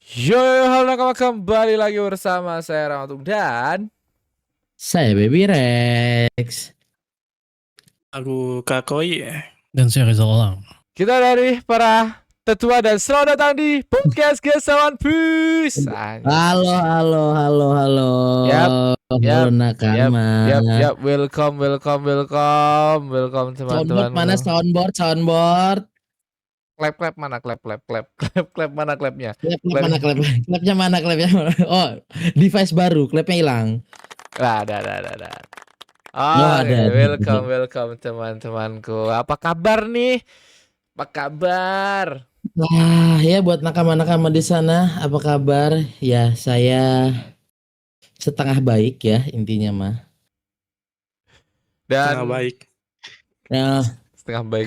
Halo nakama, kembali lagi bersama saya Ramatung dan Saya Baby Rex. Aku Kakoi ya. Dan saya Rizal Alam. kita dari para tetua dan selamat datang di podcast Gesawan Peace. Halo. Yap, Halo nakama. welcome Soundboard mana teman-teman. soundboard? Clap mana clap mana clapnya? Clap mana clap? Clapnya mana clapnya? Oh, device baru, clapnya hilang. Ada. Ada. Welcome teman-temanku. Apa kabar nih? Apa kabar? Wah, ya buat nakama-nakama di sana, apa kabar? Ya, saya setengah baik ya intinya mah. Dan Sangat baik. Nah, setengah baik.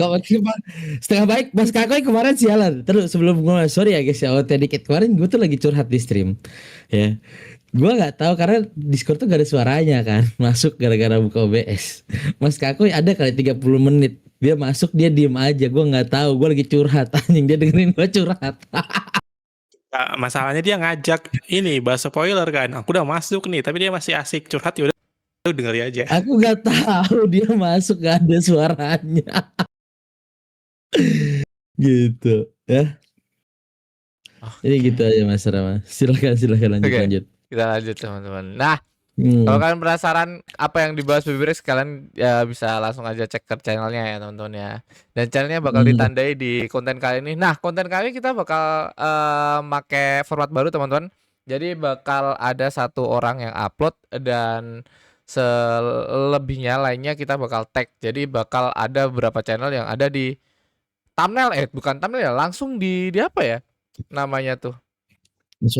setengah baik Mas Kakoi kemarin sialan. Terus sebelum gue sorry ya guys ya, dikit kemarin gue tuh lagi curhat di stream. Ya. Gue nggak tahu karena Discord tuh gak ada suaranya kan. Masuk gara-gara buka OBS. Mas Kakoi ada kali 30 menit. Dia masuk dia diem aja. Gue nggak tahu. Gue lagi curhat anjing, dia dengerin gue curhat. Nah, masalahnya dia ngajak ini bahas spoiler kan. Aku udah masuk nih, tapi dia masih asik curhat, ya udah lu dengerin aja. Aku nggak tahu dia masuk gak ada suaranya. Gitu ya. Jadi gitu aja Mas Rama. Silakan lanjut. Oke. Kita lanjut teman-teman. Nah, kalau kalian penasaran apa yang dibahas Baby Rex, kalian ya bisa langsung aja cek ke channelnya ya teman-teman ya. Dan channelnya bakal ditandai di konten kali ini. Nah, konten kali ini kita bakal make format baru teman-teman. Jadi bakal ada satu orang yang upload dan selebihnya lainnya kita bakal tag. Jadi bakal ada beberapa channel yang ada di thumbnail, bukan thumbnail ya, langsung di apa ya namanya tuh.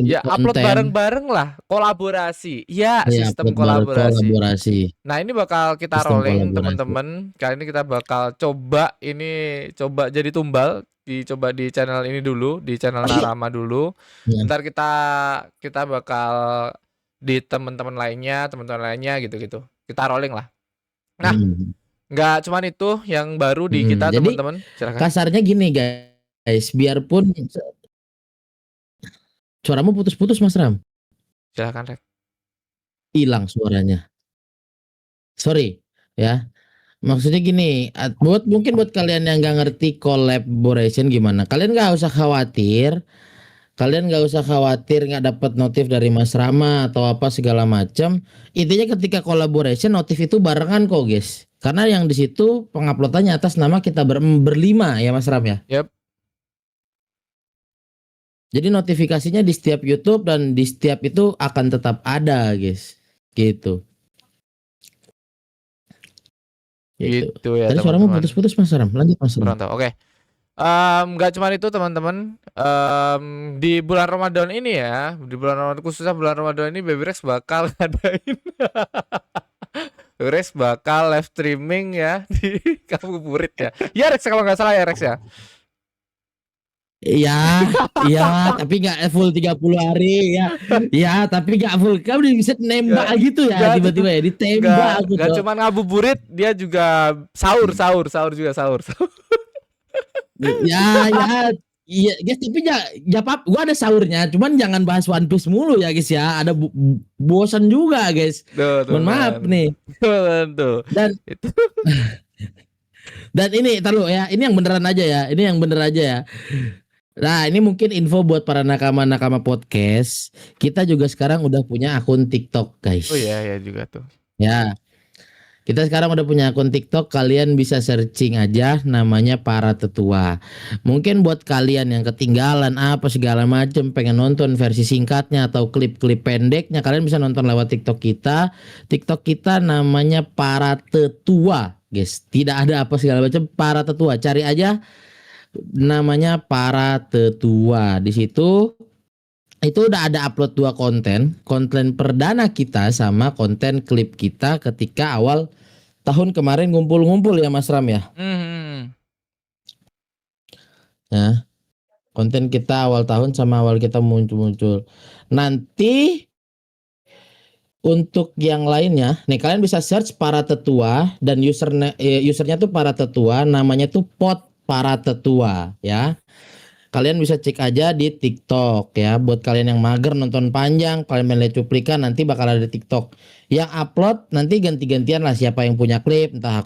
Ya upload bareng-bareng lah, kolaborasi. Ya, sistem kolaborasi. Nah, ini bakal kita Sistem rolling kolaborasi. teman-teman. Kali ini kita bakal coba jadi tumbal, dicoba di channel ini dulu, di channel Narama dulu. Ntar kita bakal di teman-teman lainnya gitu-gitu. Kita rolling lah. Nah, nggak cuman itu yang baru di kita teman-teman. Silakan. Kasarnya gini guys, biarpun suaramu putus-putus Mas Ram. Silakan Rek. Hilang suaranya. Sorry ya. Maksudnya gini, mungkin buat kalian yang nggak ngerti collaboration gimana, kalian nggak usah khawatir. Kalian nggak usah khawatir nggak dapat notif dari Mas Rama atau apa segala macam. Intinya ketika collaboration notif itu barengan kok guys. Karena yang di situ penguploadannya atas nama kita berlima ya Mas Ram ya. Yep. Jadi notifikasinya di setiap YouTube dan di setiap itu akan tetap ada guys. Gitu. Gitu ya. Tadi suaramu putus-putus Mas Ram. Lanjut Mas Ram. Oke. Nggak cuma itu teman-teman. Di bulan Ramadan ini ya, di bulan Ramadan, khususnya bulan Ramadan ini Baby Rex bakal ngadain Baby Rex bakal live streaming ya di Ngabuburit ya. Ya Rex, kalau nggak salah ya Rex ya. Iya, tapi nggak full 30 hari ya. Iya, tapi nggak full. Kamu bisa nembak gitu ya tiba-tiba ya ditembak. Nggak cuma ngabuburit, dia juga sahur juga sahur. Iya, guys, tapi ya Pak, gua ada sahurnya, cuman jangan bahas One Piece mulu ya guys ya. Ada bosan juga guys. Mohon maaf nih. Tuh. Dan ini taruh ya, ini yang beneran aja ya. Nah, ini mungkin info buat para nakama-nakama podcast. Kita juga sekarang udah punya akun TikTok, guys. Oh iya juga tuh. Ya. Kita sekarang udah punya akun TikTok, kalian bisa searching aja namanya Para Tetua. Mungkin buat kalian yang ketinggalan apa segala macam pengen nonton versi singkatnya atau klip-klip pendeknya, kalian bisa nonton lewat TikTok kita. TikTok kita namanya Para Tetua, guys. Tidak ada apa segala macam, Para Tetua. Cari aja namanya Para Tetua. Di situ itu udah ada upload 2 konten perdana kita sama konten klip kita ketika awal tahun kemarin ngumpul-ngumpul ya Mas Ram ya. Ya, konten kita awal tahun sama awal kita muncul. Nanti untuk yang lainnya, nih kalian bisa search Para Tetua dan usernya tuh Para Tetua, namanya tuh Pot Para Tetua ya. kalian bisa cek aja di TikTok ya. Buat kalian yang mager nonton panjang, kalian main lihat cuplikan, nanti bakal ada TikTok. Yang upload nanti ganti-gantian lah siapa yang punya klip, entah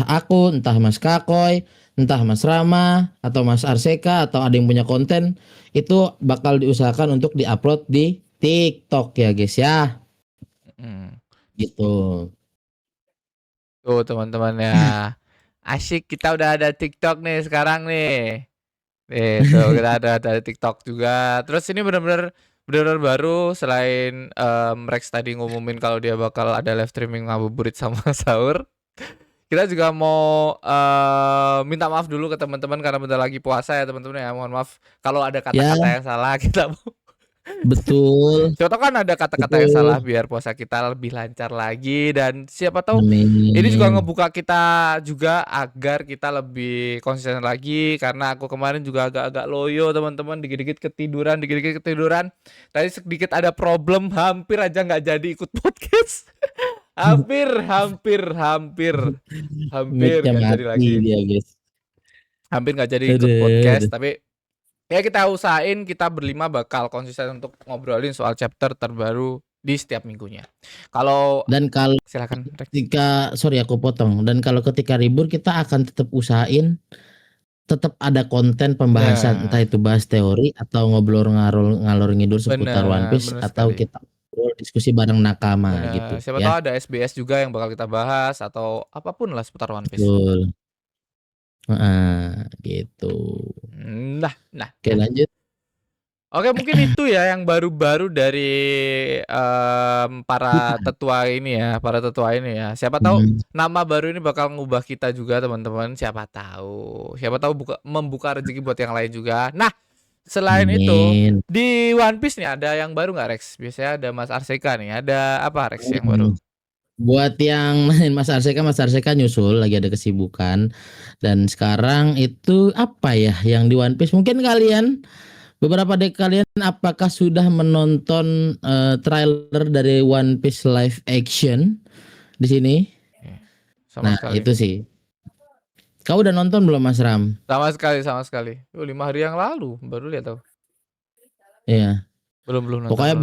aku, entah Mas Kakoy, entah Mas Rama atau Mas Arseka atau ada yang punya konten, itu bakal diusahakan untuk diupload di TikTok ya guys ya. Hmm. Gitu. Tuh teman-teman ya. Asyik kita udah ada TikTok nih sekarang nih. Tuh kita ada TikTok juga. Terus ini benar-benar baru selain Rex tadi ngumumin kalau dia bakal ada live streaming ngabuburit sama sahur. Kita juga mau minta maaf dulu ke teman-teman karena bentar lagi puasa ya teman-teman ya. Mohon maaf kalau ada kata-kata yang salah, kita mau Betul. siapa tahu kan ada kata-kata yang salah biar puasa kita lebih lancar lagi, dan siapa tahu ini juga ngebuka kita juga agar kita lebih konsisten lagi, karena aku kemarin juga agak-agak loyo teman-teman, dikit-dikit ketiduran. Tadi sedikit ada problem, hampir aja nggak jadi ikut podcast. hampir Mic-nya nggak jadi mati lagi. dia guys. Hampir nggak jadi ikut podcast, tapi ya kita usahain kita berlima bakal konsisten untuk ngobrolin soal chapter terbaru di setiap minggunya. Kalau silakan Rex. Sorry aku potong. Dan kalau ketika libur kita akan tetap usahain tetap ada konten pembahasan, entah itu bahas teori atau ngobrol ngalor ngidul seputar One Piece, atau sekali. kita diskusi bareng nakama gitu. Siapa tahu ada SBS juga yang bakal kita bahas atau apapun lah seputar One Piece. Betul. Gitu. Nah. Oke, lanjut. Oke, mungkin itu ya yang baru-baru dari para tetua ini ya. Siapa tahu nama baru ini bakal ngubah kita juga teman-teman. Siapa tahu membuka rezeki buat yang lain juga. Nah, selain itu di One Piece nih ada yang baru nggak Rex? Biasanya ada Mas Arseka nih. Ada apa Rex yang baru? Buat yang main Mas Arseka nyusul, lagi ada kesibukan. Dan sekarang itu apa ya yang di One Piece? Mungkin beberapa dari kalian apakah sudah menonton trailer dari One Piece live action di sini? Sekali. Itu sih. Kau udah nonton belum Mas Ram? Sama sekali. 5 hari yang lalu baru lihat tuh. Iya. Belum nonton. Pokoknya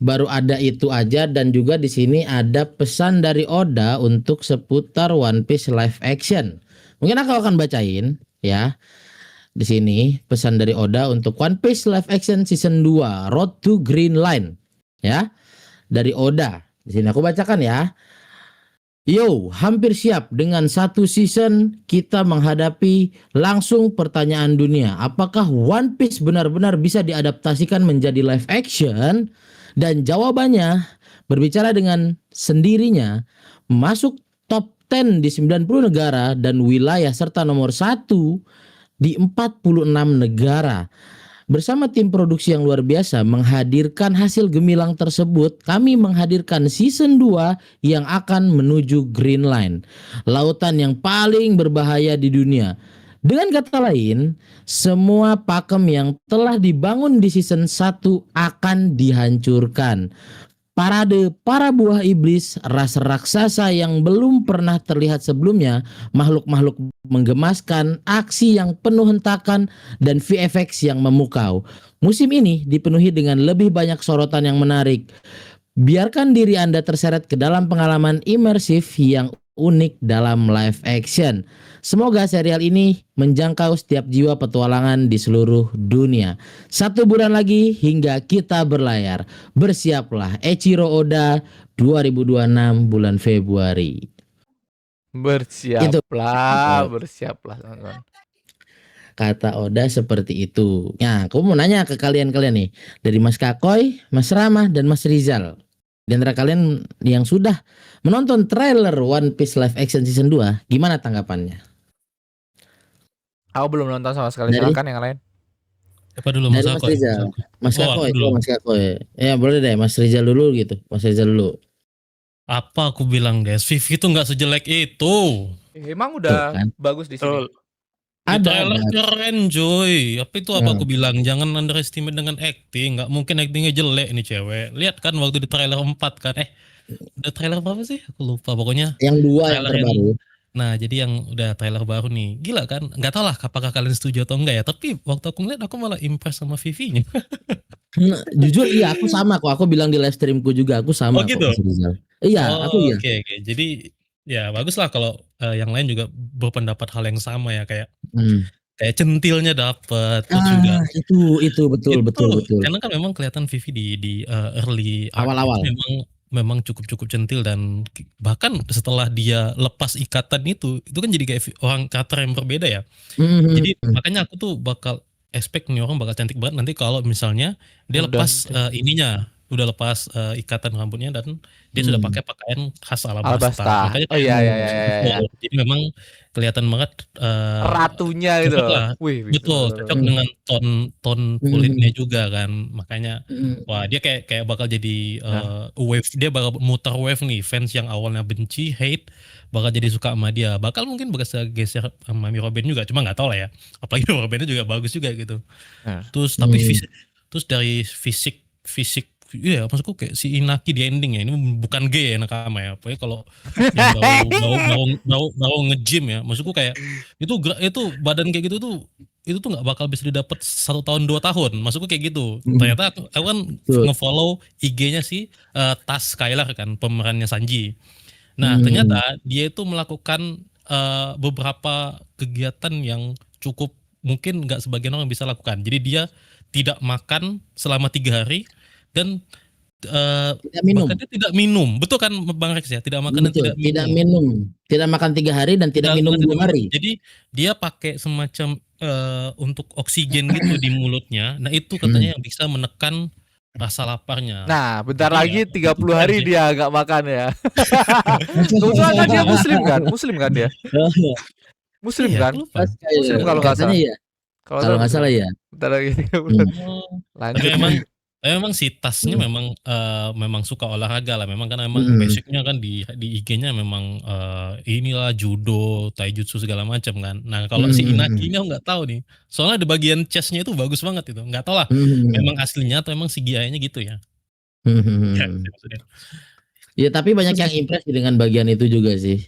baru ada itu aja, dan juga di sini ada pesan dari Oda untuk seputar One Piece live action. Mungkin aku akan bacain ya. Di sini pesan dari Oda untuk One Piece live action season 2 Road to Green Line ya. Dari Oda. Di sini aku bacakan ya. Yo, hampir siap. Dengan 1 season kita menghadapi langsung pertanyaan dunia. Apakah One Piece benar-benar bisa diadaptasikan menjadi live action? Dan jawabannya berbicara dengan sendirinya masuk top 10 di 90 negara dan wilayah serta nomor 1 di 46 negara. Bersama tim produksi yang luar biasa menghadirkan hasil gemilang tersebut, kami menghadirkan season 2 yang akan menuju Green Line, lautan yang paling berbahaya di dunia. Dengan kata lain, semua pakem yang telah dibangun di season 1 akan dihancurkan. Parade para buah iblis, ras raksasa yang belum pernah terlihat sebelumnya, makhluk-makhluk menggemaskan, aksi yang penuh hentakan, dan VFX yang memukau. Musim ini dipenuhi dengan lebih banyak sorotan yang menarik. Biarkan diri Anda terseret ke dalam pengalaman imersif yang unik dalam live action. Semoga serial ini menjangkau setiap jiwa petualangan di seluruh dunia. 1 bulan lagi hingga kita berlayar. Bersiaplah, Eiichiro Oda, 2026 bulan Februari. Bersiaplah teman-teman. Kata Oda seperti itu. Nah, aku mau nanya ke kalian nih, dari Mas Kakoy, Mas Rama, dan Mas Rizal. Di antara kalian yang sudah menonton trailer One Piece live action season 2, gimana tanggapannya? Aku belum nonton sama sekali. Silakan yang lain. Apa dulu Mas Kakoy? Mas Kakoy. Ya boleh deh Mas Rizal dulu gitu. Mas Rizal dulu. Apa aku bilang guys, Vivi itu nggak sejelek itu. Emang udah bagus di sini. Di trailer keren Joy. Apa aku bilang, jangan underestimate dengan acting. Nggak mungkin actingnya jelek nih cewek. Lihat kan waktu di trailer 4 kan. Ada trailer apa sih? Aku lupa pokoknya. Yang 2 yang terbaru. Nah, jadi yang udah trailer baru nih, gila kan? Nggak tahu lah apakah kalian setuju atau enggak ya. Tapi waktu aku ngeliat, aku malah impress sama Vivi-nya. Jujur iya aku sama kok. Aku bilang di live streamku juga aku Oh sama kok gitu. Mas Rizal. Iya, aku Oh, iya. oke. Jadi ya bagus lah kalau yang lain juga berpendapat hal yang sama ya, kayak Hmm. kayak centilnya dapet, terus juga Itu betul itu betul. karena kan memang kelihatan Vivi di early arc-nya itu Awal-awal. memang cukup centil, dan bahkan setelah dia lepas ikatan itu kan jadi kayak orang karakter yang berbeda ya. Mhm. Jadi makanya aku tuh bakal expect nih orang bakal cantik banget nanti kalau misalnya dia Udah lepas ininya, udah lepas ikatan rambutnya dan dia sudah Hmm. pakai pakaian khas Alabasta. Alabasta. Makanya Oh kayak iya iya iya Hmm. iya. iya. betul. Jadi memang kelihatan banget Ratunya gitu. cocok lah. Wih, Betul, cocok Hmm. dengan ton kulitnya juga kan. Makanya Hmm. wah dia kayak bakal jadi Nah. wave, dia bakal muter wave nih, fans yang awalnya benci, hate bakal jadi suka sama dia. Bakal mungkin bakal geser sama Mami Robin juga, cuma nggak tahu lah ya. Apalagi Robinnya juga bagus juga gitu. Nah. Terus tapi Hmm. terus dari fisik iya maksudku kayak si Inaki di ending ya, ini bukan gay ya nakama ya. Pokoknya kalau yang bau nge-gym ya, maksudku kayak itu badan kayak gitu tuh itu tuh nggak bakal bisa didapat 1 tahun 2 tahun, maksudku kayak gitu. Ternyata aku kan Betul. ngefollow IG-nya si Tas Skylar kan, pemerannya Sanji. Nah ternyata dia itu melakukan beberapa kegiatan yang cukup mungkin nggak sebagian orang bisa lakukan. Jadi dia tidak makan selama 3 hari dan Tidak minum. bahkan dia tidak minum. Betul kan Bang Rex ya? Tidak makan dan Betul. tidak Tidak minum. minum. Tidak makan 3 hari dan tidak minum 2 hari. Jadi dia pakai semacam untuk oksigen gitu di mulutnya. Nah itu katanya yang bisa menekan rasa laparnya. Nah, bentar Jadi lagi ya, 30 hari sih. dia nggak makan ya. Kebetulan kan dia muslim kan? Muslim kan dia? Muslim Iya, kan? aku lupa. Muslim kalau nggak Katanya salah. ya. Kalau nggak salah ya. Bentar lagi 30 hari. Oh, Lanjut. memang si Tasnya memang suka olahraga lah. Memang kan memang basicnya kan di IG-nya memang inilah judo, taijutsu segala macam kan. Nah kalau si Inaki ini aku nggak tahu nih. Soalnya di bagian chest-nya itu bagus banget itu. Nggak tahu lah. Memang aslinya atau memang CGI-nya gitu ya. Ya tapi banyak yang impress dengan bagian itu juga sih.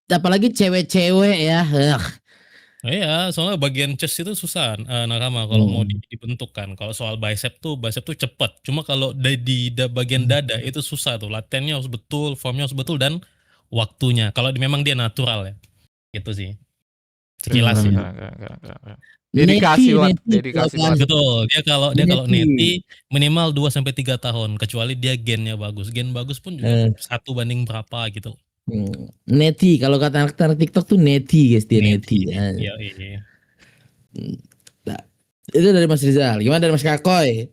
Apalagi cewek-cewek ya. Iya, soalnya bagian chest itu susah nakama kalau mau dibentuk kan. Kalau soal bicep tuh cepet. Cuma kalau di bagian dada itu susah tuh. Latihannya harus betul, formnya harus betul dan waktunya. Kalau memang dia natural ya, gitu sih. Sekilas sih. Dedikasi banget. Betul. Dia kalau neti minimal 2-3 tahun. Kecuali dia gennya bagus. Gen bagus pun juga 1 banding berapa gitu. Neti, kalau kata anak TikTok tuh neti guys, dia neti. Iya. Nah, itu dari Mas Rizal. Gimana dari Mas Kakoy?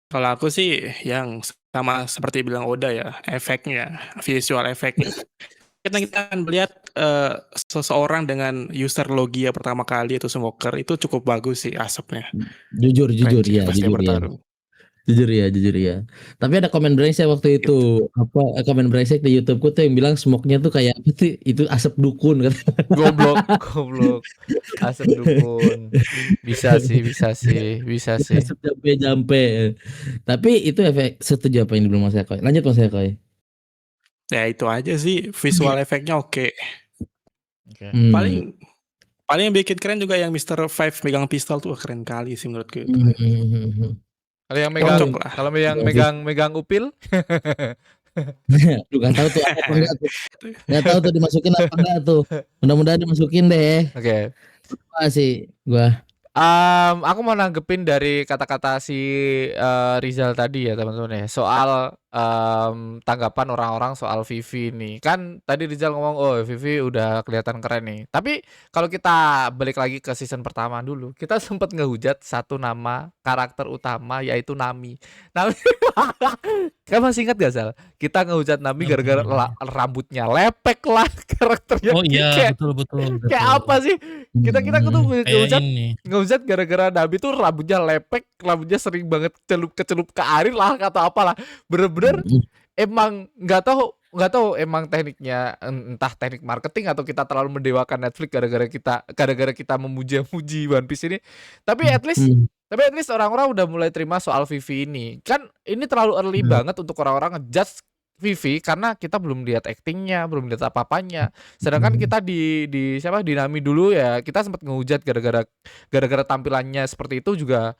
Kalau aku sih yang sama seperti bilang Oda ya, efeknya, visual efeknya. Kita akan melihat seseorang dengan user Logia pertama kali itu Smoker itu cukup bagus sih asapnya. Jujur ya, jujur ya. Tapi ada komen brengsek waktu itu. Apa komen brengsek di YouTubeku tuh yang bilang smoke-nya tuh kayak apa sih? Itu asap dukun kan. Goblok. Asap dukun. Bisa sih. Asap jampe. Tapi itu efek, setuju apa yang dibilang Mas Kakoy. Lanjut Mas Kakoy. Ya itu aja sih, visual efeknya oke. Paling yang bikin keren juga yang Mr. Five megang pistol tuh keren kali sih menurutku itu. Kalau yang megang upil? Duh, gak tahu tuh apa enggak tuh. Gak tahu tuh dimasukin apa enggak tuh. Mudah-mudahan dimasukin deh. Oke. Apa sih gua? Aku mau nanggepin dari kata-kata si Rizal tadi ya teman-teman ya, soal tanggapan orang-orang soal Vivi nih. Kan tadi Rizal ngomong, oh Vivi udah kelihatan keren nih. Tapi kalau kita balik lagi ke season pertama dulu, kita sempat ngehujat satu nama karakter utama yaitu Nami. Kan masih ingat gak Zal? Kita ngehujat Nami gara-gara rambutnya lepek lah karakternya. Oh iya, betul. Kayak apa sih? Kita tuh ngehujat gara-gara Nami tuh rambutnya lepek, rambutnya sering banget kecelup ke air lah atau apalah. Bener-bener emang nggak tahu emang tekniknya, entah teknik marketing atau kita terlalu mendewakan Netflix gara-gara kita memuji One Piece ini. Tapi at least orang-orang udah mulai terima soal Vivi ini. Kan ini terlalu early banget untuk orang-orang ngejudge Vivi karena kita belum lihat aktingnya, belum lihat apa-apanya. Sedangkan kita di siapa di Nami dulu ya, kita sempat ngehujat gara-gara tampilannya seperti itu juga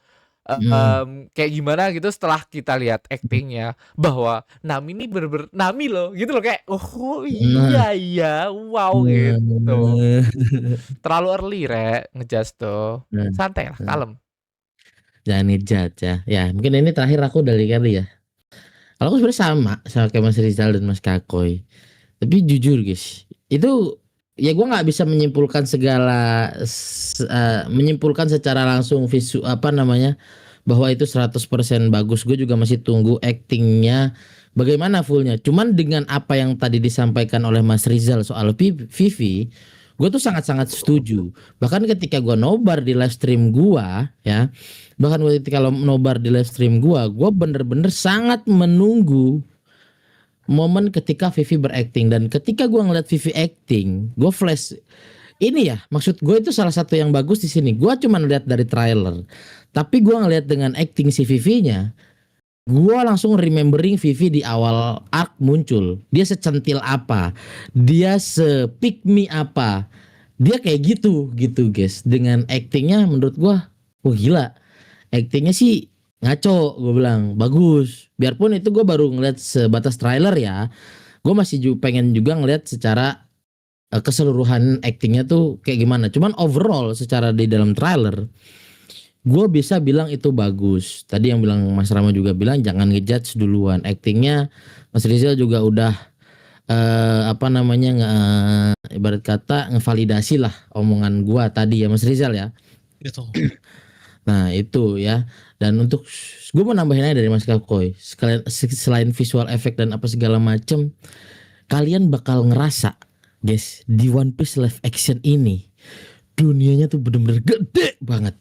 kayak gimana gitu setelah kita lihat aktingnya bahwa Nami ini bener-bener Nami loh gitu loh kayak oh Nah. iya wow gitu. Terlalu early ngejudge tuh. Nah. Santai lah, kalem. Jangan ngejudge ya. Ya mungkin ini terakhir aku dari kali ya. Kalau aku sebenarnya sama kayak Mas Rizal dan Mas Kakoy. Tapi jujur guys, itu ya gue nggak bisa menyimpulkan menyimpulkan secara langsung bahwa itu 100% bagus. Gue juga masih tunggu actingnya bagaimana fullnya. Cuman dengan apa yang tadi disampaikan oleh Mas Rizal soal Vivi, gue tuh sangat-sangat setuju. Bahkan ketika gue nobar di live stream gue ya, bahkan ketika nobar di live stream gue bener-bener sangat menunggu momen ketika Vivi berakting. Dan ketika gue ngeliat Vivi acting, gue flash. Ini ya, maksud gue itu salah satu yang bagus di sini. Gue cuma lihat dari trailer, tapi gue ngeliat dengan acting si Vivi-nya, gue langsung remembering Vivi di awal arc muncul. Dia secentil apa, dia se-pick me apa, dia kayak gitu guys. Dengan actingnya menurut gue, wah gila. Actingnya sih ngaco, gue bilang bagus. Biarpun itu gue baru ngeliat sebatas trailer ya, gue masih pengen juga ngeliat secara keseluruhan actingnya tuh kayak gimana. Cuman overall secara di dalam trailer gue bisa bilang itu bagus. Tadi yang bilang Mas Rama juga bilang jangan ngejudge duluan. Actingnya Mas Rizal juga udah ibarat kata ngevalidasi lah omongan gue tadi ya Mas Rizal ya. Gitu. Nah itu ya. Dan untuk gue mau nambahin aja dari Mas Kakoy, selain visual effect dan apa segala macem, kalian bakal ngerasa guys, di One Piece live action ini dunianya tuh bener-bener gede banget.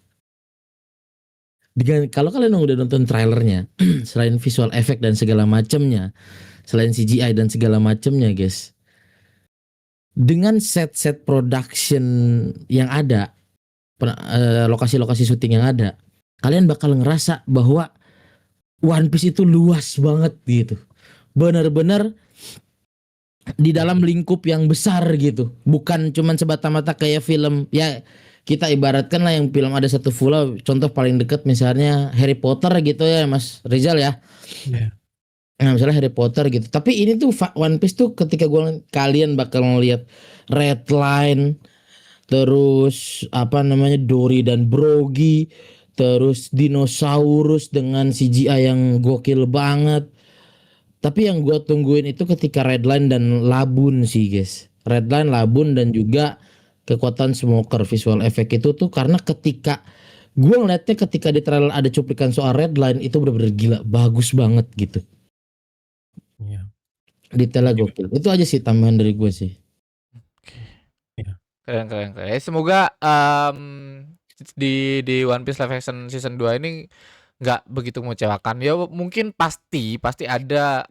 Kalau kalian udah nonton trailernya, selain visual effect dan segala macamnya, selain CGI dan segala macamnya, guys, dengan set-set production yang ada, lokasi-lokasi syuting yang ada, kalian bakal ngerasa bahwa One Piece itu luas banget gitu. Bener-bener di dalam lingkup yang besar gitu, bukan cuman semata-mata kayak film ya. Kita ibaratkan lah yang film ada satu pulau, contoh paling dekat misalnya Harry Potter gitu ya Mas Rizal ya. Nah misalnya Harry Potter gitu, tapi ini tuh One Piece tuh ketika kalian bakal ngeliat Red Line, terus Dory dan Brogy, terus dinosaurus dengan CGI yang gokil banget. Tapi yang gue tungguin itu ketika Redline dan Labun sih guys. Redline, Labun dan juga kekuatan Smoker visual effect itu tuh karena ketika gue ngeliatnya ketika di trailer ada cuplikan soal Redline itu bener-bener gila, bagus banget gitu. Iya. Detailnya gokil. Itu aja sih tambahan dari gue sih. Keren. Semoga di One Piece live action season 2 ini nggak begitu mengecewakan. Ya mungkin pasti ada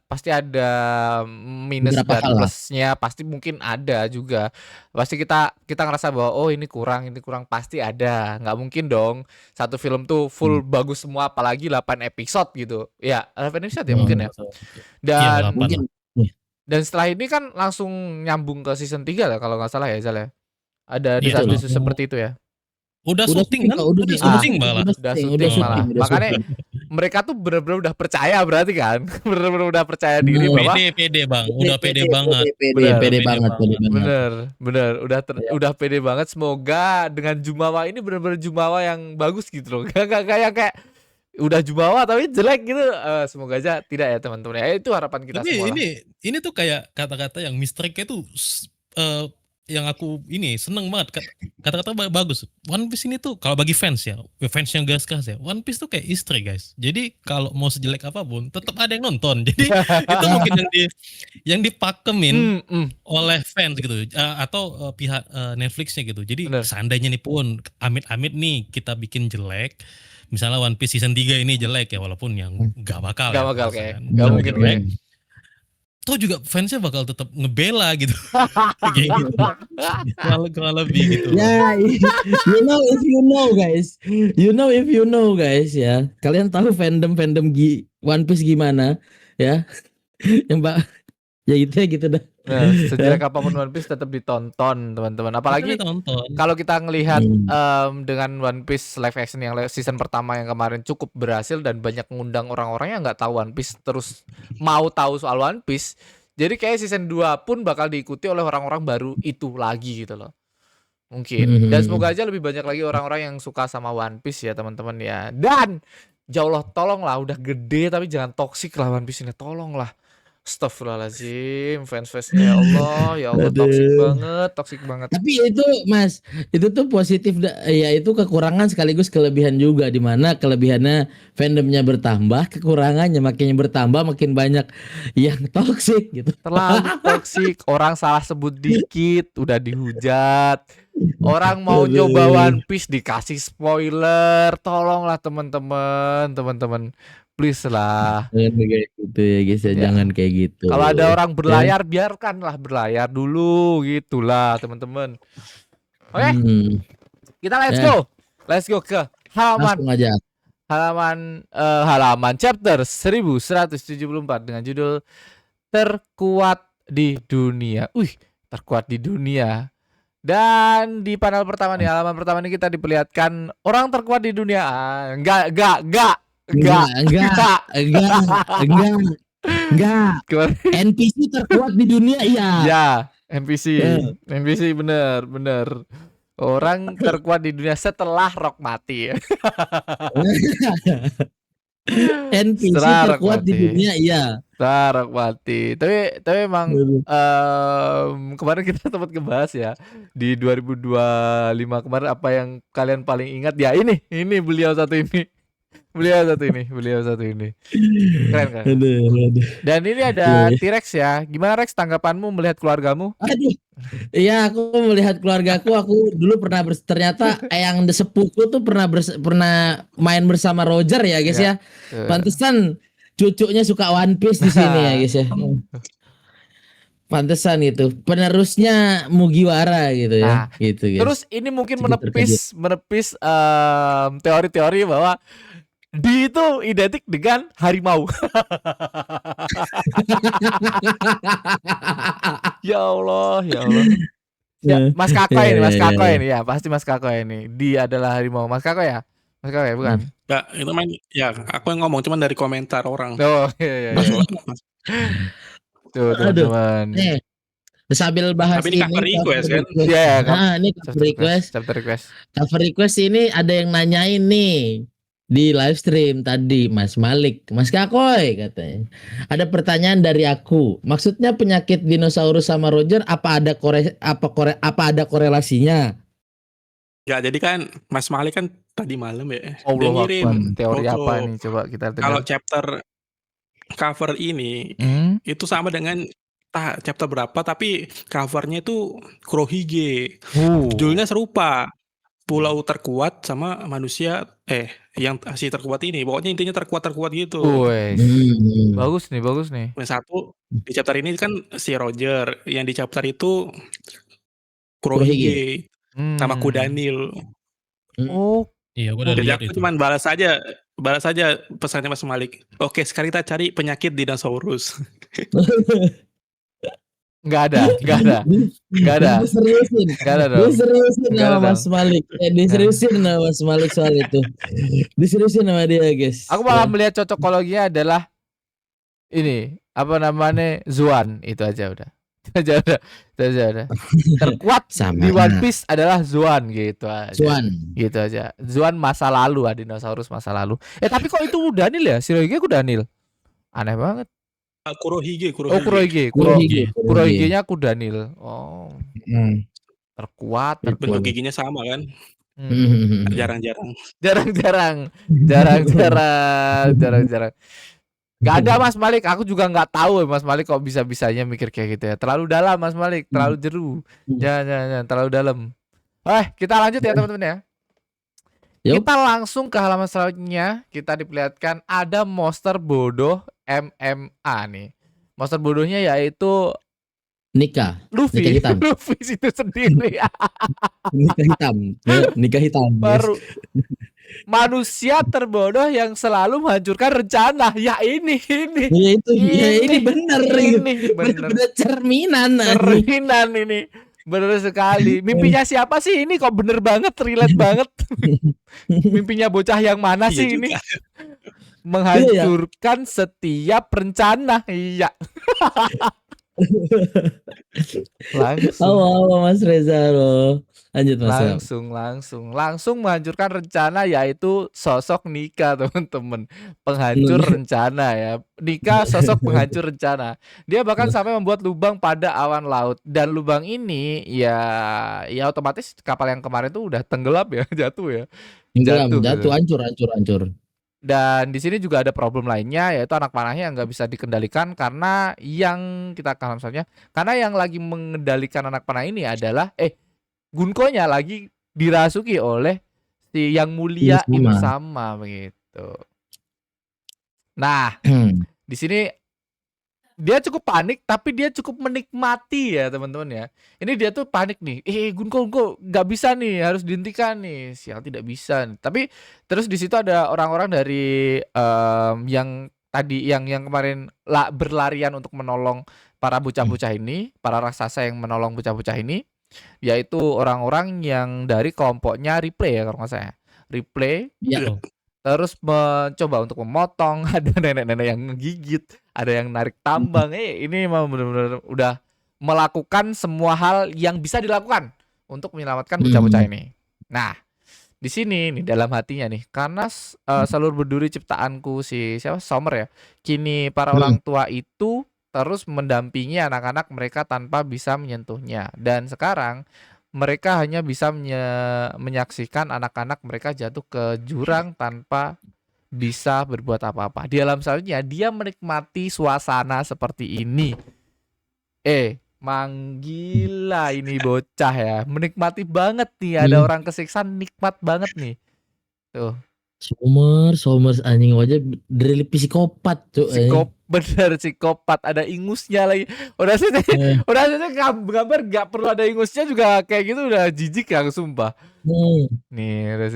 minus Beberapa dan hal lah. plusnya pasti mungkin ada juga. Pasti kita ngerasa bahwa oh ini kurang pasti ada. Nggak mungkin dong satu film tuh full bagus semua apalagi 8 episode gitu. Ya 8 episode ya mungkin ya. Dan Mungkin. dan setelah ini kan langsung nyambung ke season 3 lah kalau nggak salah ya Zal ya. Ada Iya, desas-desus seperti itu ya. Udah syuting kan? Udah syuting malah. Udah syuting malah. Makanya mereka tuh bener-bener udah percaya berarti kan. Bener-bener udah percaya diri bahwa Pede bang, udah pede banget. Pede banget. Bener, udah pede banget. Semoga dengan Jumawa ini bener-bener Jumawa yang bagus gitu loh. Gak kayak udah Jumawa tapi jelek gitu. Semoga aja tidak ya teman-teman. Ya itu harapan kita semua. Ini tuh kayak kata-kata yang mistake tuh yang aku ini seneng banget, kata-kata bagus. One Piece ini tuh kalau bagi fans ya, fans yang gas ya, One Piece tuh kayak istri guys. Jadi kalau mau sejelek apapun tetap ada yang nonton. Jadi itu mungkin yang dipakemin oleh fans gitu, atau pihak Netflixnya gitu. Jadi seandainya nih pun amit-amit nih kita bikin jelek, misalnya One Piece season 3 ini jelek ya, walaupun yang gak bakal kayak gak mungkin jelek. Toh juga fansnya bakal tetap ngebela gitu. Kayak gitu. Kurang lebih gitu. Ya, you know if you know guys. You know if you know guys ya. Kalian tahu fandom One Piece gimana ya? Yang Mbak ya gitu dah. Nah, sejelek apapun One Piece tetap ditonton teman-teman. Apalagi Tonton. kalau kita ngelihat Hmm. dengan One Piece live action yang season pertama yang kemarin cukup berhasil dan banyak ngundang orang-orang yang nggak tahu One Piece terus mau tahu soal One Piece. Jadi kayak season 2 pun bakal diikuti oleh orang-orang baru itu lagi gitu loh. Mungkin. Dan semoga aja lebih banyak lagi orang-orang yang suka sama One Piece ya teman-teman ya. Dan ya Allah tolonglah udah gede tapi jangan toksik lah One Piece ini, tolonglah. Astagfirullahaladzim, fans-fansnya ya Allah toksik Aduh. banget, toksik banget. Tapi ya itu Mas, itu tuh positif ya itu kekurangan sekaligus kelebihan juga, di mana kelebihannya fandomnya bertambah, kekurangannya makin bertambah makin banyak yang toksik gitu. Terlalu toksik, orang salah sebut dikit udah dihujat. Orang mau nyoba Aduh. One Piece dikasih spoiler. Tolonglah teman-teman. Please lah. Jangan kayak gitu ya guys ya, Ya. jangan kayak gitu. Kalau ada orang Ya. berlayar, biarkanlah berlayar dulu gitulah teman-teman. Oke, kita let's Ya. go. Let's go ke halaman Langsung aja. halaman chapter 1174 dengan judul Terkuat di Dunia. Terkuat di dunia. Dan di panel pertama nih, halaman pertama ini kita diperlihatkan orang terkuat di dunia. Enggak. Gimana? NPC terkuat di dunia iya. Ya, NPC bener. Orang terkuat di dunia setelah Rock mati. NPC Setelah Rock terkuat di mati. dunia iya. Setelah Rock mati. Tapi emang kemarin kita sempat ngebahas ya di 2025 kemarin apa yang kalian paling ingat ya ini beliau satu ini. Beliau satu ini. Keren kan? Aduh. Dan ini ada T-Rex ya. Gimana Rex tanggapanmu melihat keluargamu? Aduh. Iya, aku melihat keluargaku. Aku dulu pernah ternyata yang sepupu tuh pernah main bersama Roger ya, guys ya. Pantesan cucunya suka One Piece di sini ya, guys ya. Pantesan itu penerusnya Mugiwara gitu ya. Gitu, guys. Terus ini mungkin menepis teori-teori bahwa Di itu identik dengan harimau. Ya Allah. Ya, Mas Kako ini ya, pasti Mas Kako ini. Dia adalah harimau. Mas Kako ya? Bukan? Enggak, itu main ya aku yang ngomong cuman dari komentar orang. Oh, iya. Tuh, teman-teman. Nih, sambil bahas ini cover request kan? Iya, ini cover request. Cover request ini ada yang nanyain nih di live stream tadi, Mas Malik, Mas Kakoy katanya. Ada pertanyaan dari aku. Maksudnya penyakit dinosaurus sama Roger apa ada korelasinya? Ya, jadi kan Mas Malik kan tadi malam ya. Dia ngirim teori apa nih, coba kita dengar. Kalau chapter cover ini itu sama dengan chapter berapa tapi covernya itu Kurohige. Judulnya serupa. Pulau terkuat sama manusia yang si terkuat ini. Pokoknya intinya terkuat gitu. Bagus nih. Yang satu di chapter ini kan si Roger, yang di chapter itu Kurohige sama Kudanil. Oh, iya, gua udah lihat aku itu. cuman balas aja pesannya Mas Malik. Oke, sekarang kita cari penyakit dinosaurus. Enggak ada. Diseriusin sama Mas Malik. Diseriusin sama Mas Malik soal itu. Diseriusin sama dia, guys. Aku malah melihat cocokologinya adalah ini, apa namanya? Zuan, itu aja udah. Itu aja. Terkuat di One Piece adalah Zuan gitu aja. Gitu aja. Zuan masa lalu, dinosaurus masa lalu. Tapi kok itu Kudanil ya? Shirohige Kudanil. Aneh banget. Kurohige. Kurohige-nya Kudanil. Oh. Terkuat. Bentuk giginya sama kan? Jarang-jarang. Gak ada Mas Malik, aku juga nggak tahu Mas Malik kok bisa-bisanya mikir kayak gitu ya. Terlalu dalam Mas Malik, terlalu jeru. Jangan terlalu dalam. Kita lanjut ya teman-teman ya. Kita langsung ke halaman selanjutnya. Kita diperlihatkan ada monster bodoh MMA nih. Monster bodohnya yaitu Luffy itu sendiri. Nikah hitam. Baru manusia terbodoh yang selalu menghancurkan rencana. Ya ini. Ya itu, ya ini bener gitu. Ini bener. Bener-bener cerminan anjing. Cerminan ini. Bener sekali. Mimpinya siapa sih ini? Kok bener banget, relate banget. Mimpinya bocah yang mana Iya sih ini? juga. Menghancurkan setiap rencana. Iya. Langsung. Apa Mas Reza lo. Lanjut Mas Ram. Langsung menghancurkan rencana, yaitu sosok Nika, teman-teman. Penghancur rencana ya. Nika sosok penghancur rencana. Dia bahkan sampai membuat lubang pada awan laut, dan lubang ini ya otomatis kapal yang kemarin tuh udah tenggelam ya, jatuh ya. Jatuh, gitu. hancur. Dan di sini juga ada problem lainnya, yaitu anak panahnya yang nggak bisa dikendalikan, karena yang kita kalau misalnya karena yang lagi mengendalikan anak panah ini adalah Gunko-nya lagi dirasuki oleh si yang mulia Insama begitu. Nah, di sini dia cukup panik, tapi dia cukup menikmati ya teman-teman ya. Ini dia tuh panik nih. Gunko nggak bisa nih, harus dihentikan nih. Sial, tidak bisa. Tapi terus di situ ada orang-orang dari yang tadi yang kemarin berlarian untuk menolong para bocah-bocah ini, para raksasa yang menolong bocah-bocah ini, yaitu orang-orang yang dari kelompoknya Replay ya kalau nggak salah. Replay. Ya. Terus mencoba untuk memotong, ada nenek-nenek yang ngegigit, ada yang narik tambang. Ini memang benar-benar udah melakukan semua hal yang bisa dilakukan untuk menyelamatkan bocah-bocah ini. Nah, di sini nih dalam hatinya nih, karena seluruh berduri ciptaanku si siapa Sommer ya, kini para orang tua itu terus mendampingi anak-anak mereka tanpa bisa menyentuhnya, dan sekarang mereka hanya bisa menyaksikan anak-anak mereka jatuh ke jurang tanpa bisa berbuat apa-apa. Di dalam salahnya dia menikmati suasana seperti ini. Manggila ini bocah ya, menikmati banget nih, ada orang kesiksa, nikmat banget nih. Tuh. Somers anjing aja dari psikopat tuh. Bener psikopat, ada ingusnya lagi. Udah sih gambar gak perlu ada ingusnya juga kayak gitu udah jijik ya, sumpah. Nih udah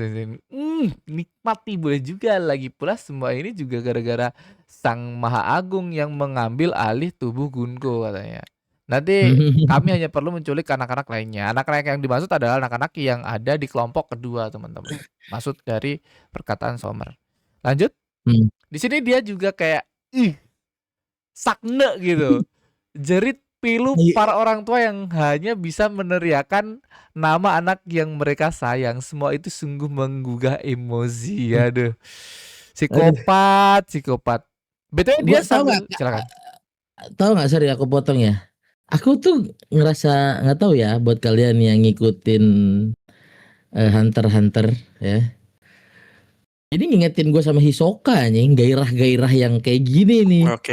nikmati boleh juga, lagi pula semua ini juga gara-gara Sang Maha Agung yang mengambil alih tubuh Gunko katanya. Nanti kami hanya perlu menculik anak-anak lainnya. Anak-anak yang dimaksud adalah anak-anak yang ada di kelompok kedua, teman-teman. Maksud dari perkataan Sommer. Lanjut. Di sini dia juga kayak sakne gitu. Jerit pilu para orang tua yang hanya bisa meneriakan nama anak yang mereka sayang. Semua itu sungguh menggugah emosi. Aduh. Psikopat. Betul dia sambil silakan. Tahu nggak, sorry aku potong ya. Aku tuh ngerasa, nggak tahu ya buat kalian yang ngikutin Hunter ya. Ini ngingetin gue sama Hisoka nih, gairah-gairah yang kayak gini nih. Oke,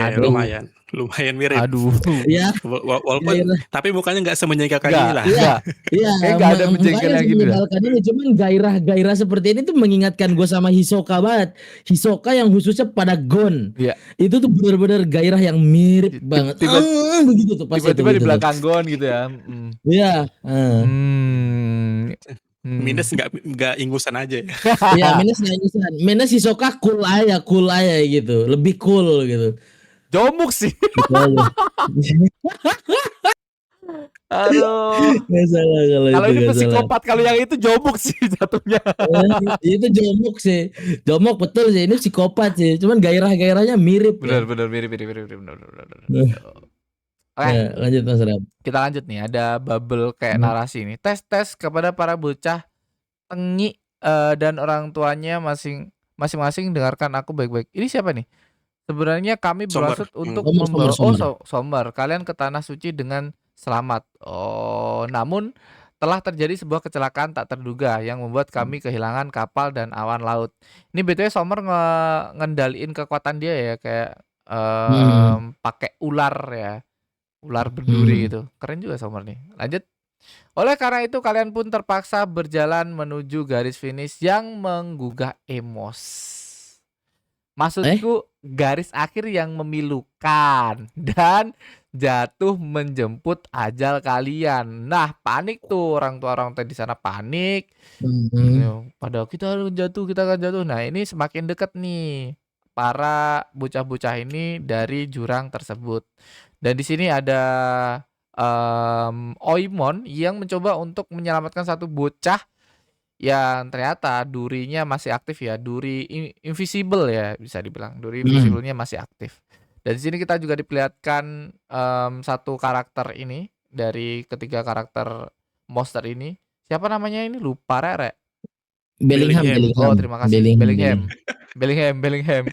lumayan mirip. Aduh. Ya. Walaupun tapi mukanya nggak semenyebalkan ini lah. Iya. Nggak ada menjengkelnya gitu. Ini cuman gairah-gairah seperti ini tuh mengingatkan gue sama Hisoka banget. Hisoka yang khususnya pada Gon. Iya. Itu tuh benar-benar gairah yang mirip banget. Begitu tuh pas tiba-tiba di belakang Gon gitu ya. Iya. Minus nggak ingusan aja ya. Iya, minus nggak ingusan. Minus Hisoka cool aja gitu, lebih cool gitu. Jomuk sih. Aduh. Nggak salah kalau ini psikopat, kalau yang itu jomuk sih jatuhnya. Itu jomuk sih. Jomuk betul sih, ini psikopat sih. Cuman gairah-gairahnya mirip. Benar. Oke, lanjut Mas Ram. Kita lanjut nih, ada bubble kayak narasi nih. Tes kepada para bocah tengi dan orang tuanya masing-masing dengarkan aku baik-baik. Ini siapa nih? Sebenarnya kami bermaksud untuk membawa Sommer kalian ke tanah suci dengan selamat. Namun telah terjadi sebuah kecelakaan tak terduga yang membuat kami kehilangan kapal dan awan laut. Ini BTW Sommer ngendaliin kekuatan dia ya, kayak pakai ular ya. Ular berduri gitu. Keren juga Sommer nih. Lanjut. Oleh karena itu kalian pun terpaksa berjalan menuju garis finish yang menggugah emosi. Maksudku garis akhir yang memilukan dan jatuh menjemput ajal kalian. Nah, panik tuh orang tua di sana panik. Padahal kita akan jatuh. Nah, ini semakin dekat nih para bocah-bocah ini dari jurang tersebut. Dan di sini ada Oimon yang mencoba untuk menyelamatkan satu bocah yang ternyata durinya masih aktif ya, duri invisible ya bisa dibilang, duri invisible-nya masih aktif. Dan di sini kita juga diperlihatkan satu karakter ini dari ketiga karakter monster ini. Siapa namanya ini? Lupa Rere. Bellingham. Oh, terima kasih. Bellingham.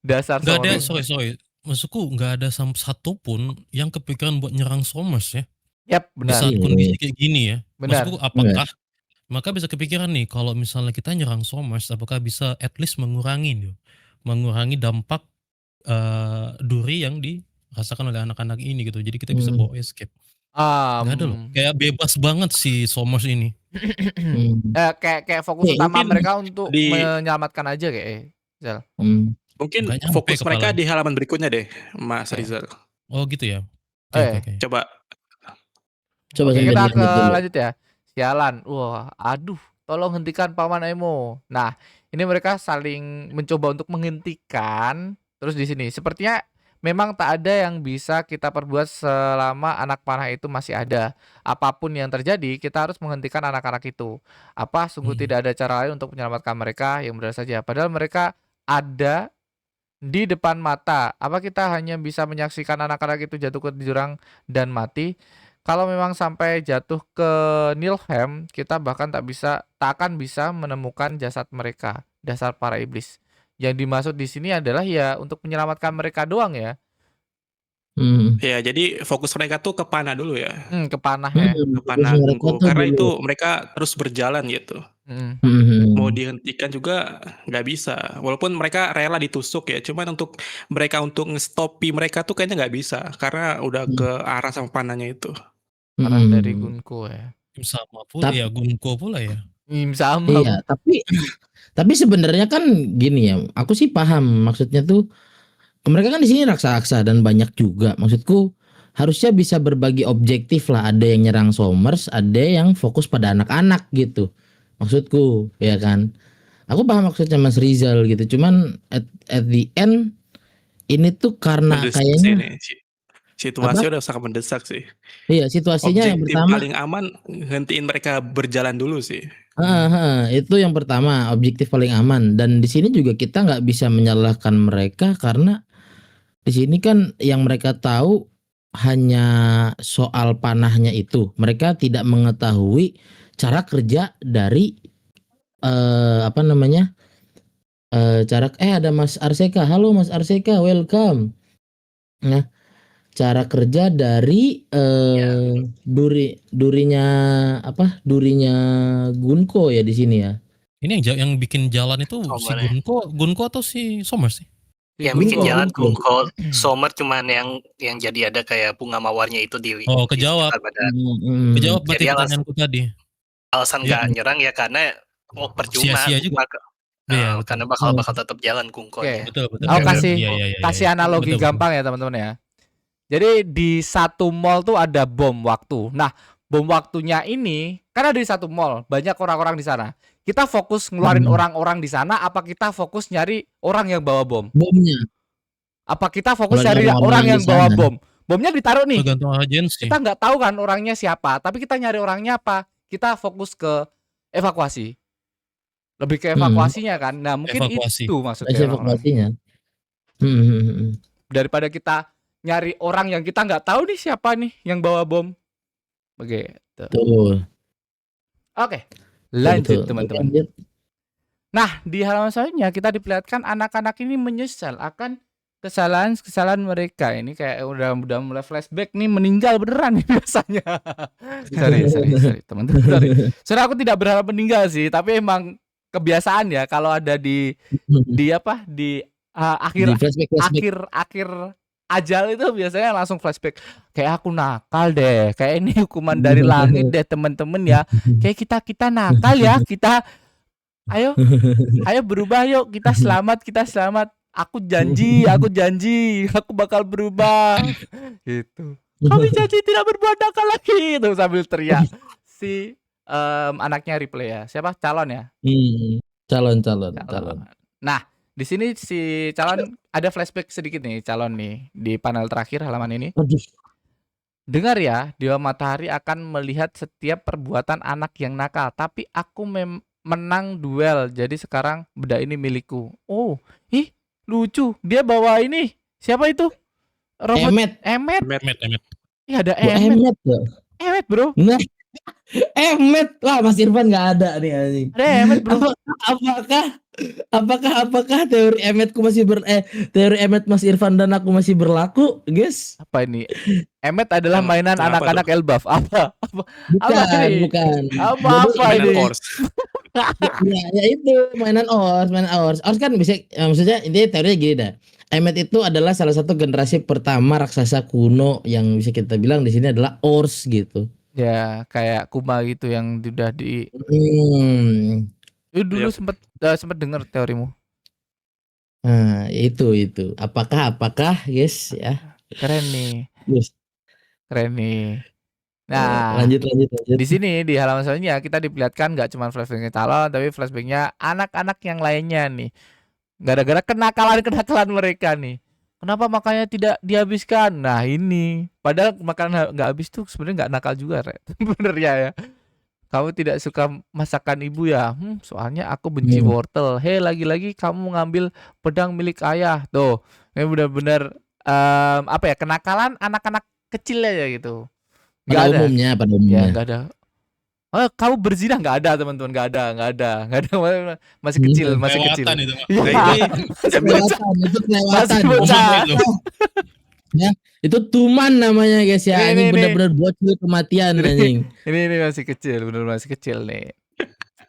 Dasar Nggak ada, sorry. sorry. Maksudku nggak ada satu pun yang kepikiran buat nyerang Somers ya. Yap, Di benar. saat kondisi kayak gini ya. Benar. Maksudku apakah maka bisa kepikiran nih kalau misalnya kita nyerang Somers, apakah bisa at least mengurangi dampak duri yang dirasakan oleh anak-anak ini gitu. Jadi kita bisa bawa escape. Nggak ada loh. Kayak bebas banget si Somers ini. Kayak fokus utama mereka untuk menyelamatkan aja kayak. Mungkin Nggak nyampe fokus mereka kepalanya. di halaman berikutnya deh, Mas Rizal. Oh gitu ya. Oke. Coba Oke, kita ke lanjut ya. Sialan. Wah, aduh, tolong hentikan Paman Emo. Nah, ini mereka saling mencoba untuk menghentikan. Terus di sini sepertinya memang tak ada yang bisa kita perbuat selama anak panah itu masih ada. Apapun yang terjadi, kita harus menghentikan anak-anak itu. Apa sungguh tidak ada cara lain untuk menyelamatkan mereka? Yang benar saja. Padahal mereka ada di depan mata. Apa kita hanya bisa menyaksikan anak-anak itu jatuh ke jurang dan mati? Kalau memang sampai jatuh ke Nilfheim, kita bahkan tak akan bisa menemukan jasad mereka, dasar para iblis. Yang dimaksud di sini adalah ya untuk menyelamatkan mereka doang ya. Ya, jadi fokus mereka tuh ke panah dulu ya. Ke panah ya. Ke panah Gungko. Karena itu mereka terus berjalan gitu. Mau dihentikan juga nggak bisa. Walaupun mereka rela ditusuk ya. Cuman untuk mereka untuk ngestopi mereka tuh kayaknya nggak bisa. Karena udah ke arah sama panahnya itu. Arah dari Gunko ya. Sama pula ya, Gunko pula ya. Sama. Iya, tapi sebenarnya kan gini ya. Aku sih paham maksudnya tuh. Mereka kan di sini raksasa dan banyak juga. Maksudku harusnya bisa berbagi objektif lah. Ada yang nyerang Somers, ada yang fokus pada anak-anak gitu. Maksudku, ya kan. Aku paham maksudnya Mas Rizal gitu. Cuman at the end ini tuh karena Mendesak kayaknya situasi udah sangat mendesak sih. Iya, situasinya yang Objektif pertama paling aman hentiin mereka berjalan dulu sih. Itu yang pertama, objektif paling aman. Dan di sini juga kita nggak bisa menyalahkan mereka karena di sini kan yang mereka tahu hanya soal panahnya itu. Mereka tidak mengetahui cara kerja dari ada Mas Arseka. Halo Mas Arseka, welcome. Nah, cara kerja dari durinya Gunko ya di sini ya. Ini yang bikin jalan itu si Gunko atau si Somers sih? Yang bikin jalan Gunko, Somers cuman yang jadi ada kayak bunga mawarnya itu di. Oh, kejawab. Kejawab berarti pertanyaanku tadi. Alasan nggak nyerang ya karena percuma. Sia-sia juga. Karena bakal tetap jalan Gunko. Betul. Kasih analogi gampang ya teman-teman ya. Jadi di satu mall tuh ada bom waktu. Nah, bom waktunya ini karena di satu mall banyak orang-orang di sana. Kita fokus ngeluarin orang-orang di sana, apa kita fokus nyari orang yang bawa bom? Bomnya. Apa kita fokus nyari orang yang bawa bom? Bomnya ditaruh nih. Tergantung agensi. Kita nggak tahu kan orangnya siapa, tapi kita nyari orangnya apa? Kita fokus ke evakuasi. Lebih ke evakuasinya kan. Nah, mungkin itu maksudnya. Evakuasinya. Daripada kita nyari orang yang kita nggak tahu nih siapa nih yang bawa bom. Begitu. Betul. Oke. Lanjut teman-teman. Nah, di halaman selanjutnya kita diperlihatkan anak-anak ini menyesal akan kesalahan mereka. Ini kayak udah mulai flashback nih, meninggal beneran nih biasanya. sorry teman-teman. Sorry aku tidak berharap meninggal sih, tapi emang kebiasaan ya kalau ada di akhir ajal itu biasanya langsung flashback. Kayak aku nakal deh. Kayak ini hukuman dari langit deh teman-teman ya. Kayak kita nakal ya. Kita ayo berubah yuk. Kita selamat. Aku janji, aku bakal berubah. Gitu. Kami janji tidak berbuat nakal lagi. Itu sambil teriak si anaknya Ripley ya. Siapa? Calon ya? Calon. Nah, di sini si calon ada flashback sedikit nih, calon nih di panel terakhir halaman ini. Aduh. Dengar ya, Dewa Matahari akan melihat setiap perbuatan anak yang nakal, tapi aku menang duel, jadi sekarang benda ini milikku. Oh, lucu. Dia bawa ini. Siapa itu? Robot Emmet. Iya, ada Emmet. Emmet, bro. Nah, Emmet lah, Mas Irfan nggak ada nih anjing. Ada Emmet, bro. Apakah teori Emmetku teori Emmet Mas Irfan dan aku masih berlaku, guys? Apa ini? Emmet adalah mainan anak-anak Elbaf. Apa ini? Bukan. Apa ini? ya itu mainan Ors kan bisa maksudnya ini teorinya gini dah. Emmet itu adalah salah satu generasi pertama raksasa kuno yang bisa kita bilang di sini adalah Ors gitu. Ya, kayak Kuma gitu yang udah di dulu sempat dengar teorimu. Nah, itu. Apakah guys ya? Keren nih. Yes. Keren nih. Nah, lanjut. Di sini di halaman selanjutnya kita diperlihatkan nggak cuma flashbacknya calon, tapi flashbacknya anak-anak yang lainnya nih. Gara-gara kenakalan mereka nih. Kenapa makannya tidak dihabiskan? Nah ini, padahal makanan nggak habis tuh sebenarnya nggak nakal juga, Red. Bener ya. Kamu tidak suka masakan ibu ya? Soalnya aku benci wortel. Lagi-lagi kamu ngambil pedang milik ayah. Tuh, ini benar-benar kenakalan anak-anak kecil aja gitu. Pada umumnya. Ya, nggak ada. Oh, kamu berzina nggak ada, teman-teman, nggak ada. Masih kecil. Kelewatan itu, Pak. Itu kelewatan. Ya, itu tuman namanya guys ya. Ini benar-benar bocil kematian anjing. Ini masih kecil, masih kecil nih.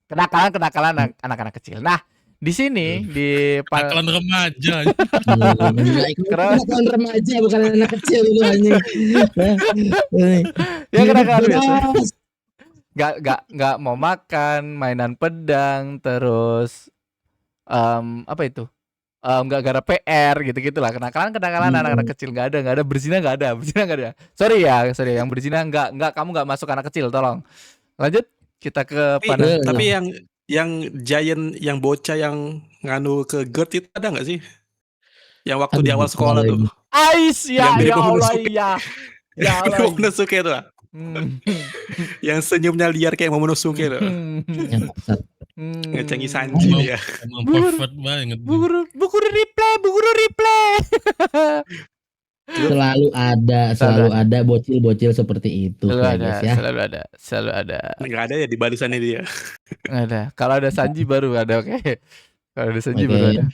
Kenakalan anak-anak kecil. Nah, di sini di kenakalan remaja. Kenakalan remaja bukan anak kecil itu anjing. Ya kenakalan biasa. Nggak mau makan, mainan pedang, terus apa itu? Nggak gara PR gitu-gitulah. Kenakalan anak-anak kecil nggak ada. Berzina nggak ada. Sorry ya, yang berzina nggak, kamu nggak masuk anak kecil, tolong. Lanjut kita ke panel. Tapi yang giant, yang bocah yang nganu ke GERD itu ada nggak sih? Yang waktu di awal sekolah tuh. Ais ya Allah ya. Ya Allah. Momonosuke tuh. Yang senyumnya liar kayak Momonosuke tuh. Ngecengi Sanji dia. Emang perfect banget. Buguru replay. Selalu ada bocil-bocil seperti itu. Selalu ada. Nggak ada ya di barisannya dia. Nggak ada. Kalau ada Sanji baru ada, oke. Kalau ada Sanji baru ada.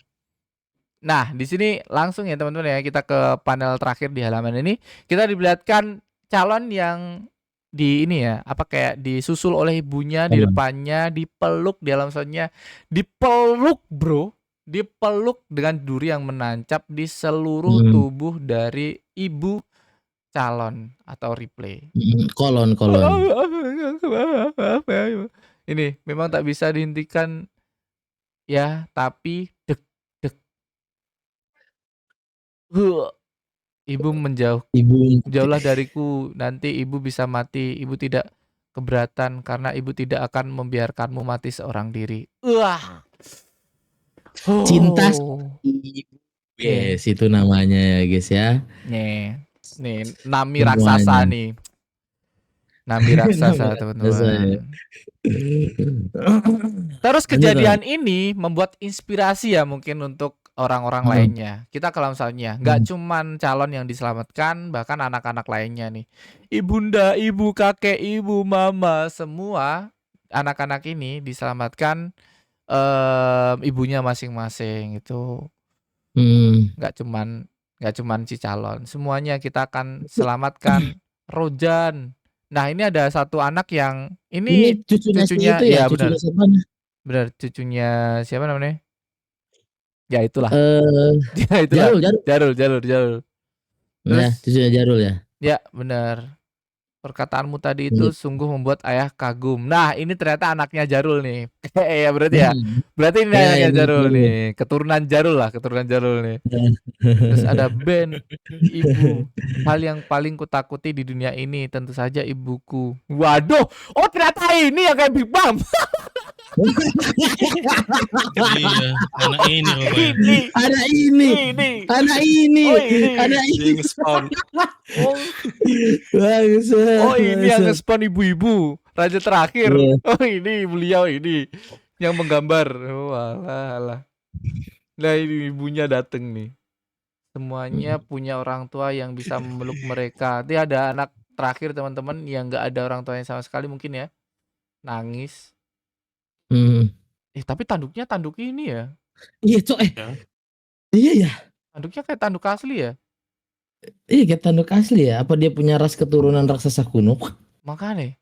Nah, di sini langsung ya teman-teman ya, kita ke panel terakhir di halaman ini. Kita diperlihatkan calon yang kayak disusul oleh ibunya di depannya, dipeluk di dalam soalnya, dipeluk bro. Dipeluk dengan duri yang menancap di seluruh tubuh dari ibu calon atau Ripley. Kolon. Ini memang tak bisa dihentikan ya, tapi dek. Ibu menjauhlah dariku, nanti ibu bisa mati. Ibu tidak keberatan karena ibu tidak akan membiarkanmu mati seorang diri. Cinta Yes, itu namanya ya guys ya. Nih Nami raksasa nih. Nami raksasa teman-teman. Terus kejadian ini membuat inspirasi ya mungkin untuk orang-orang lainnya. Kita kalau misalnya nggak cuman calon yang diselamatkan, bahkan anak-anak lainnya nih. Ibunda, ibu, kakek, ibu, mama, semua anak-anak ini diselamatkan ibunya masing-masing itu. Nggak cuman si calon, semuanya kita akan selamatkan. Rojan. Nah, ini ada satu anak yang ini cucunya itu ya, benar. Benar, cucunya siapa namanya? Ya itulah. Ya itulah. Jarul. Terus, ya, cucunya Jarul ya. Ya, benar. Perkataanmu tadi itu sungguh membuat ayah kagum. Nah, ini ternyata anaknya Jarul nih. Ya berarti ya. Berarti ini Ya, anaknya ini Jarul Jarul. nih. Keturunan Jarul nih. Terus ada Ben, ibu. Hal yang paling kutakuti di dunia ini tentu saja ibuku. Waduh, oh ternyata ini yang kayak Big Bang. Iya, anak ini rupanya. Ini, Ada ini. ini. Ada ini. Oh ini. Ada ini. James Bond. Oh, Bangsat, oh ini yang bangsat. nge-spawn ibu-ibu. Raja terakhir. Iya. Oh ini beliau ini yang menggambar. Oh alah. Nah ini ibunya dateng nih. Semuanya punya orang tua yang bisa memeluk mereka. Dia ada anak terakhir teman-teman yang nggak ada orang tuanya sama sekali mungkin ya. Nangis. Tapi tanduknya tanduk ini ya. Iya, Cok. Ya. Iya ya. Tanduknya kayak tanduk asli ya. Iya, kayak tanduk asli ya. Apa dia punya ras keturunan raksasa kuno? Makanya.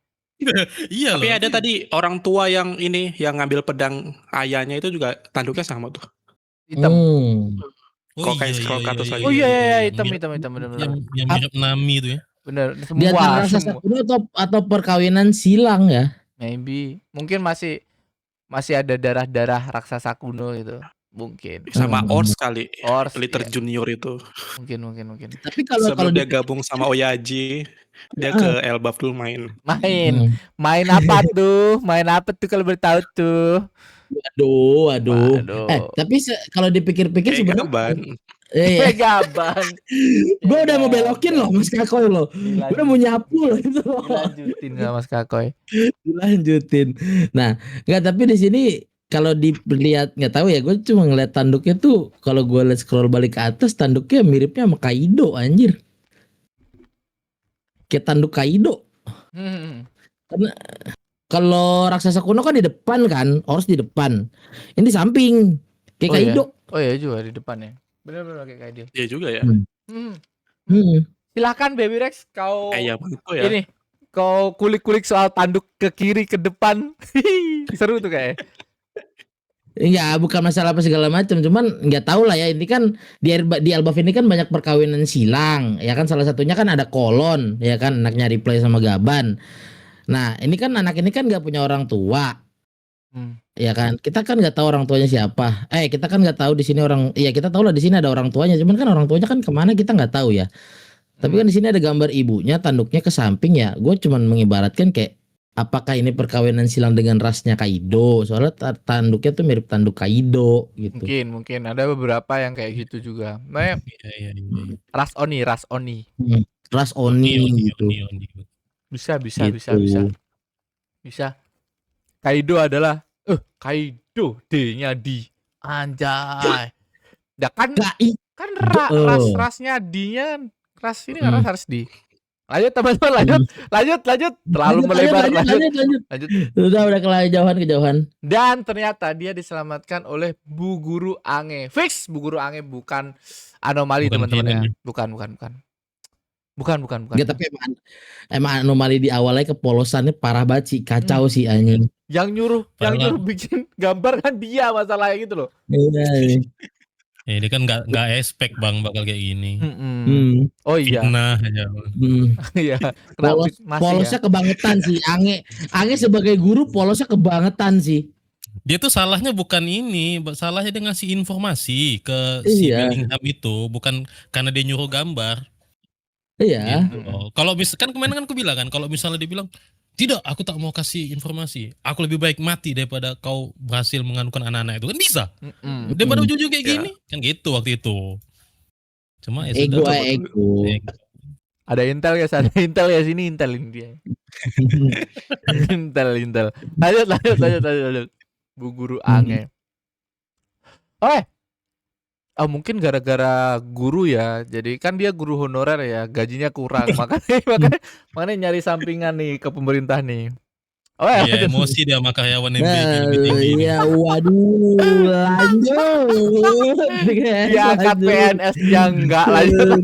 Iya Tapi loh. ada tadi orang tua yang ini yang ngambil pedang ayahnya itu juga tanduknya sama tuh. Hitam. Kok kayak scroll ke atas lagi. Oh iya, Yang hitam mirip- benar. Yang mirip Nami itu ya. Bener, Dia antara raksasa semua. kuno atau perkawinan silang ya? Maybe. Mungkin masih ada darah-darah raksasa kuno gitu. Mungkin. Sama Ors kali. Ors, Litter iya. Junior itu. Mungkin. Tapi kalau Sebelum dia di- gabung sama Oyaji, dia ke Elbaf dulu main. Main apa tuh? Main apa tuh kalau bertahu tuh? Waduh. Tapi kalau dipikir-pikir sebenarnya Gaban. Gaban. Gue udah mau belokin loh Mas Kakoy loh. Gue udah mau nyapu loh itu loh. Dilanjutin sama Mas Kakoy. Dilanjutin. Nah, enggak, tapi di sini kalau dilihat nggak tahu ya, gue cuma ngeliat tanduknya tuh kalau gue liat scroll balik ke atas tanduknya miripnya sama Kaido anjir. Kayak tanduk Kaido. Karena kalau raksasa kuno kan di depan kan, Ors di depan. Ini di samping. Kayak Kaido. Oh iya juga di depan ya. Bener-bener kayak Kaido. Iya juga ya. Silakan Baby Rex kau Kayak begitu ya. ini kau kulik-kulik soal tanduk ke kiri ke depan. Seru tuh kayak. Iya, bukan masalah apa segala macam, cuman nggak tahu lah ya. Ini kan di Elbaf ini kan banyak perkawinan silang, ya kan, salah satunya kan ada Kolon, ya kan, anaknya Replay sama Gaban. Nah, ini kan anak ini kan nggak punya orang tua, ya kan. Kita kan nggak tahu orang tuanya siapa. Kita kan nggak tahu di sini orang. Iya, kita tahu lah di sini ada orang tuanya, cuman kan orang tuanya kan kemana kita nggak tahu ya. Tapi kan di sini ada gambar ibunya, tanduknya ke samping ya. Gue cuman mengibaratkan kayak apakah ini perkawinan silang dengan rasnya Kaido? Soalnya tanduknya tuh mirip tanduk Kaido gitu. Mungkin ada beberapa yang kayak gitu juga. Nah, Iya. ras Oni. Ras Oni gitu. Bisa. Gitu. Bisa. Kaido adalah Kaido D-nya di anjay. Ya kan rasnya D-nya ras ini kan ras harus di. Lanjut teman-teman, lanjut. Terlalu melebar. Lanjut. Udah kejauhan. Dan ternyata dia diselamatkan oleh Bu Guru Ange. Fix Bu Guru Ange bukan anomali teman-teman ya. Bukan. Enggak, tapi emang anomali di awalnya kepolosannya parah banget sih, kacau sih anjing. Yang nyuruh bikin gambar kan dia masalahnya gitu loh. Iya. Dia kan nggak expect Bang bakal kayak gini. Oh iya. Fitnah aja. Iya. Polosnya kebangetan sih. Ange sebagai guru polosnya kebangetan sih. Dia tuh salahnya bukan ini, salahnya dia ngasih informasi ke si Bellingham itu, bukan karena dia nyuruh gambar. Iya. Gitu. Kalau misalkan kemarin kan aku bilang kan, kalau misalnya dia bilang tidak, aku tak mau kasih informasi. Aku lebih baik mati daripada kau berhasil menganukan anak-anak itu, kan bisa. Daripada ujung-ujung kayak gini, kan gitu waktu itu. Cuma ya ego. Ada Intel ya, sini Intel ini dia. Intel. Lanjut. Bu Guru Ange. Mungkin gara-gara guru ya. Jadi kan dia guru honorer ya, gajinya kurang. makanya nyari sampingan nih ke pemerintah nih. Iya, emosi dia sama karyawan MBG. Iya, waduh, lanjut. Diangkat PNS yang enggak. Lanjut.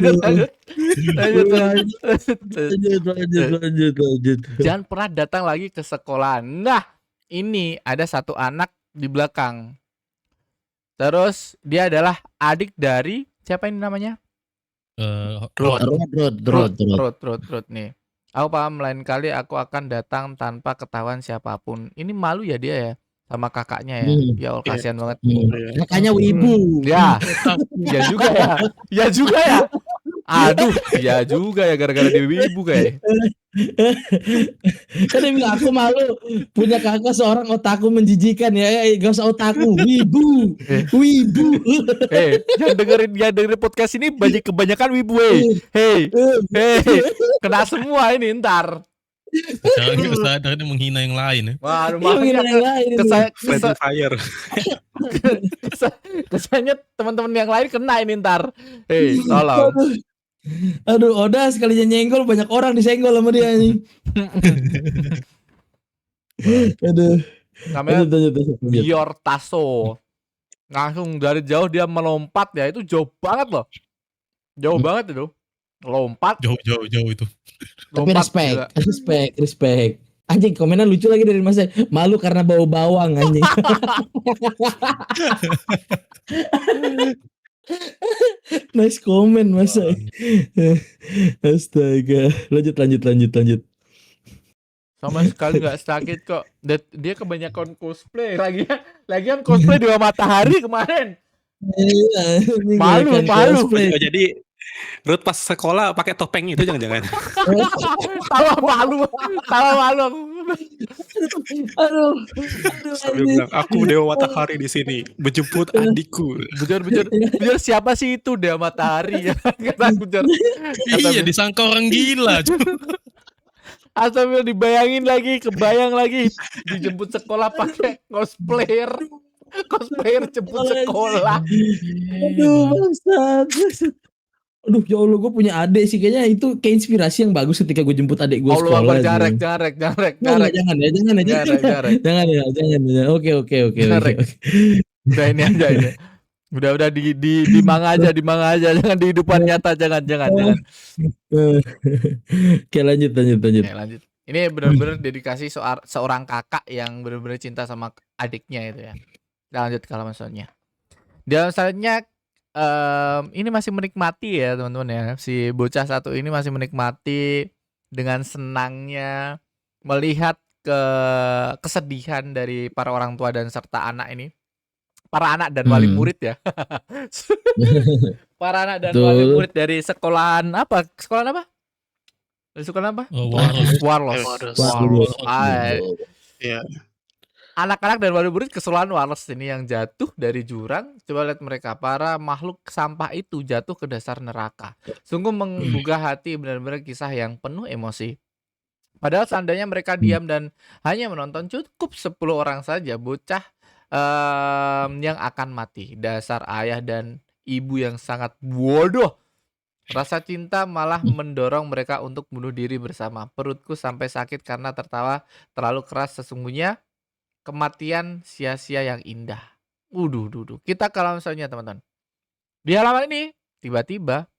Jangan pernah datang lagi ke sekolah. Nah, ini ada satu anak di belakang. Terus dia adalah adik dari siapa ini namanya? Rod nih. Aku paham, lain kali aku akan datang tanpa ketahuan siapapun. Ini malu ya dia ya sama kakaknya ya. Ya Allah, Iya. kasihan banget. Makanya wibu. Ya, ya juga ya. Ya juga ya. Aduh, ya juga ya gara-gara dia wibu kayak. Kan dia bilang aku malu punya kakak seorang otaku menjijikan ya. Gak usah otaku, wibu. Wibu. Jangan dengerin podcast ini kebanyakan wibu, Hei, kena semua ini ntar. Secara nggak sadar dia menghina yang lain ya. Waduh, Iya, makanya Friendly fire. kesannya teman-teman yang lain kena ini ntar. Hei, tolong. Aduh, Oda sekalinya nyenggol banyak orang disenggol sama dia anjing. Aduh. Namanya Lanjut. Dior Tasso. Langsung dari jauh dia melompat ya, itu jauh banget loh. Jauh banget itu. Lompat. Jauh itu. Tapi Lompat gila. respect. Anjing, komenan lucu lagi dari Mas. Malu karena bau bawang anjing. Nice comment Mas. Astaga. Lanjut. Sama sekali nggak sakit kok. Dia kebanyakan cosplay. Lagian cosplay Dewa Matahari kemarin. Malu. Oh, jadi Ruth pas sekolah pakai topeng itu jangan-jangan. Tawa malu. Aduh. Sambil bilang, aku Dewa Matahari di sini menjemput adikku. Bujur siapa sih itu Dewa Matahari? Kata Bujur. Iya, disangka orang gila. Asal dibayangin lagi, kebayang lagi dijemput sekolah pakai cosplayer jemput sekolah. Aduh, bangsat. Aduh, ya Allah, gue punya adik sih, kayaknya itu kayak inspirasi yang bagus ketika gue jemput adik gue sekolah. Allah, jarek. Jangan ya. Oke. Udah ini aja ini. Udah di manga aja, jangan di hidupan nyata, jangan. Oke, lanjut. Oke, lanjut. Ini benar-benar dedikasi seorang kakak yang benar-benar cinta sama adiknya itu ya. Lanjut kalau maksudnya. Dia misalnya ini masih menikmati ya teman-teman ya. Si bocah satu ini masih menikmati dengan senangnya melihat kesedihan dari para orang tua dan serta anak ini. Para anak dan wali murid ya. Para anak dan wali murid dari sekolahan apa? Dari sekolah apa? Warlos. Iya. Anak-anak dan wali murid kesalahan Warlos ini yang jatuh dari jurang. Coba lihat mereka, para makhluk sampah itu jatuh ke dasar neraka. Sungguh menggugah hati, benar-benar kisah yang penuh emosi. Padahal seandainya mereka diam dan hanya menonton, cukup 10 orang saja bocah yang akan mati. Dasar ayah dan ibu yang sangat bodoh. Rasa cinta malah mendorong mereka untuk bunuh diri bersama. Perutku sampai sakit karena tertawa terlalu keras. Sesungguhnya kematian sia-sia yang indah. Duh. Kita kalau misalnya teman-teman di halaman ini tiba-tiba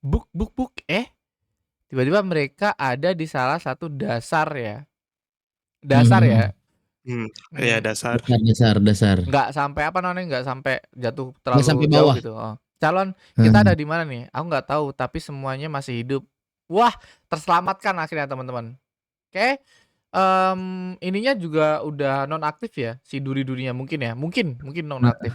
tiba-tiba mereka ada di salah satu dasar ya. Iya, dasar. Nggak sampai apa namanya, nggak sampai jatuh terlalu Nggak sampai jauh bawah. gitu. Calon kita ada di mana nih? Aku nggak tahu, tapi semuanya masih hidup. Wah, terselamatkan akhirnya teman-teman. Oke. Ininya juga udah nonaktif ya, si duri-durinya mungkin nonaktif.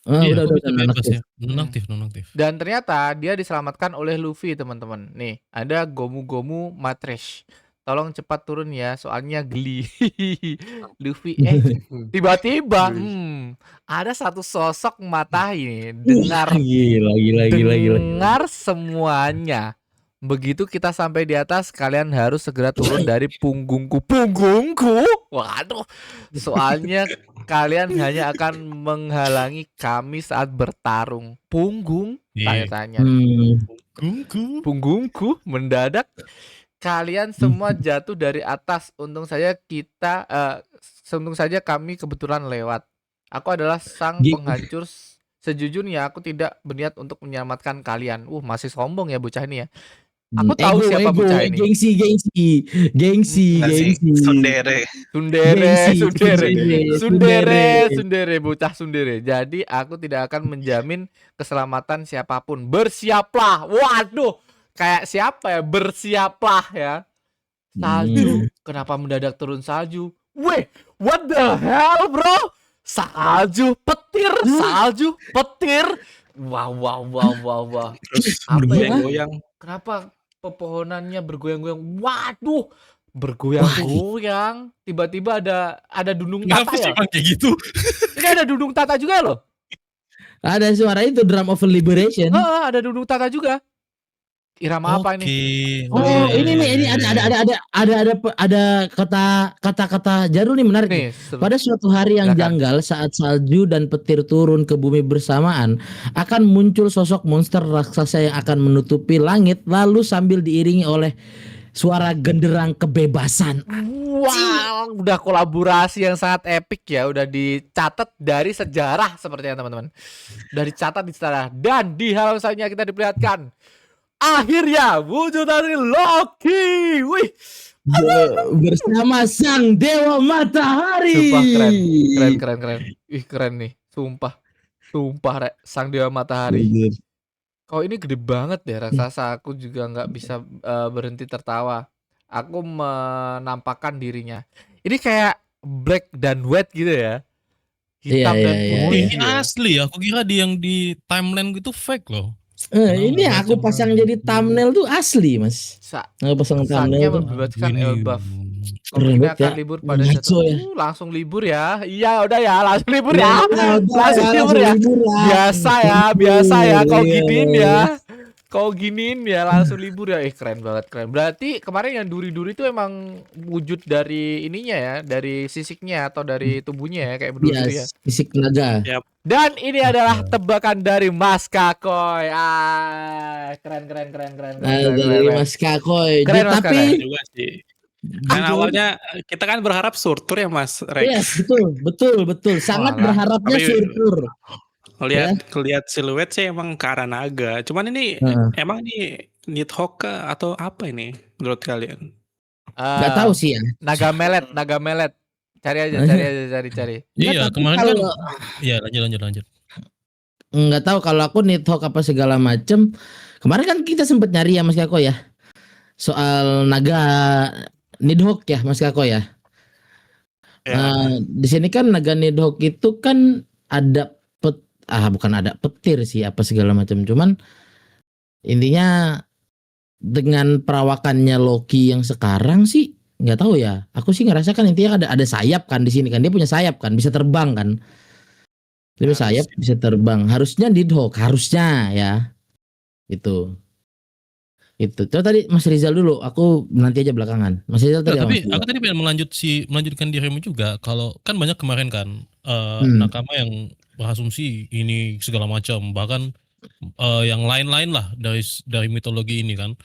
Udah bebas ya. Nonaktif. Dan ternyata dia diselamatkan oleh Luffy teman-teman. Nih, ada Gomu Matresh. Tolong cepat turun ya, soalnya geli. Luffy tiba-tiba ada satu sosok mata ini dengar semuanya. Begitu kita sampai di atas, kalian harus segera turun dari punggungku. Waduh. Soalnya kalian hanya akan menghalangi kami saat bertarung. Punggung? Tanya-tanya. Punggungku mendadak. Kalian semua jatuh dari atas. Untung saja kami kebetulan lewat. Aku adalah sang penghancur. Sejujurnya aku tidak berniat untuk menyelamatkan kalian. Masih sombong ya bocah ini ya. Aku tahu siapa bocah ini. Gengsi. Sundere, bocah sundere. Jadi aku tidak akan menjamin keselamatan siapapun. Bersiaplah. Waduh. Kayak siapa ya? Bersiaplah ya. Salju, kenapa mendadak turun salju? Weh, what the hell, bro? Salju, petir, salju, petir. Wah. Terus Apa ini? bergoyang-goyang. Kenapa pepohonannya bergoyang-goyang? Waduh, bergoyang-goyang. Tiba-tiba ada Dundung Kenapa Tata sih ya? emang kayak gitu? Ini ada Dundung Tata juga loh. Ada suara itu drum of liberation. Ada Dundung Tata juga. Irama apa ini? Oh, ini ada kata-kata Jarul nih menarik nih. Pada suatu hari yang janggal saat salju dan petir turun ke bumi bersamaan, akan muncul sosok monster raksasa yang akan menutupi langit lalu sambil diiringi oleh suara genderang kebebasan. Wow, udah kolaborasi yang sangat epic ya, udah dicatat dari sejarah sepertinya teman-teman. Udah dicatat di sejarah dan di halaman selanjutnya kita diperlihatkan akhirnya wujud dari Loki. Wih, bersama sang dewa matahari. Sumpah keren. Ih keren nih, sumpah Rek, sang dewa matahari. Kau ini gede banget deh raksasa, aku juga nggak bisa berhenti tertawa. Aku menampakkan dirinya. Ini kayak black dan white gitu ya. Hitam dan putih. Ini asli, aku kira yang di timeline gitu fake loh. Ini aku pasang jadi thumbnail tuh asli, Mas. Aku pasang thumbnail tuh. Membebaskan Elbaf. Keren Ini banget akan ya. libur pada Ngaco satu. ya. Langsung libur ya. Iya, udah ya, langsung libur ya. Langsung libur ya. Biasa ya. Kau Iya. giniin ya. Kau giniin ya langsung libur ya. Keren banget, keren. Berarti kemarin yang duri-duri itu emang wujud dari ininya ya, dari sisiknya atau dari tubuhnya ya, kayak berduri ya. Fisik naga. Yap. Dan ini adalah tebakan dari Mas Kakoy. Keren. Dari Mas Kakoy. Keren, Mas Tapi Kakoy. Juga sih. Kan awalnya kita kan berharap surtur ya Mas Rex. iya, betul. Sangat berharapnya Tapi- surtur. Lihat siluet sih emang ke arah naga. Cuman ini emang ini Nidhogg atau apa ini menurut kalian? Nggak tahu sih ya. Naga melet. Cari aja. Iya, tapi kemarin kan. kalau- Iya, lanjut. Nggak tahu kalau aku Nidhogg apa segala macem. Kemarin kan kita sempat nyari ya Mas Kako ya. Soal naga Nidhogg ya Mas Kako ya. Ya. Di sini kan naga Nidhogg itu kan ada bukan ada petir sih apa segala macam. Cuman intinya dengan perawakannya Loki yang sekarang sih nggak tahu ya. Aku sih ngerasa kan intinya ada sayap kan di sini kan. Dia punya sayap kan, bisa terbang kan. Dia punya sayap bisa terbang. Harusnya Nidhogg, harusnya ya. Itu. Coba tadi Mas Rizal dulu, aku nanti aja belakangan. Mas Rizal tadi. Tapi aku tadi pengen melanjutkan dirimu juga. Kalau kan banyak kemarin kan nakama yang berasumsi ini segala macam, bahkan yang lain-lain lah dari mitologi ini kan.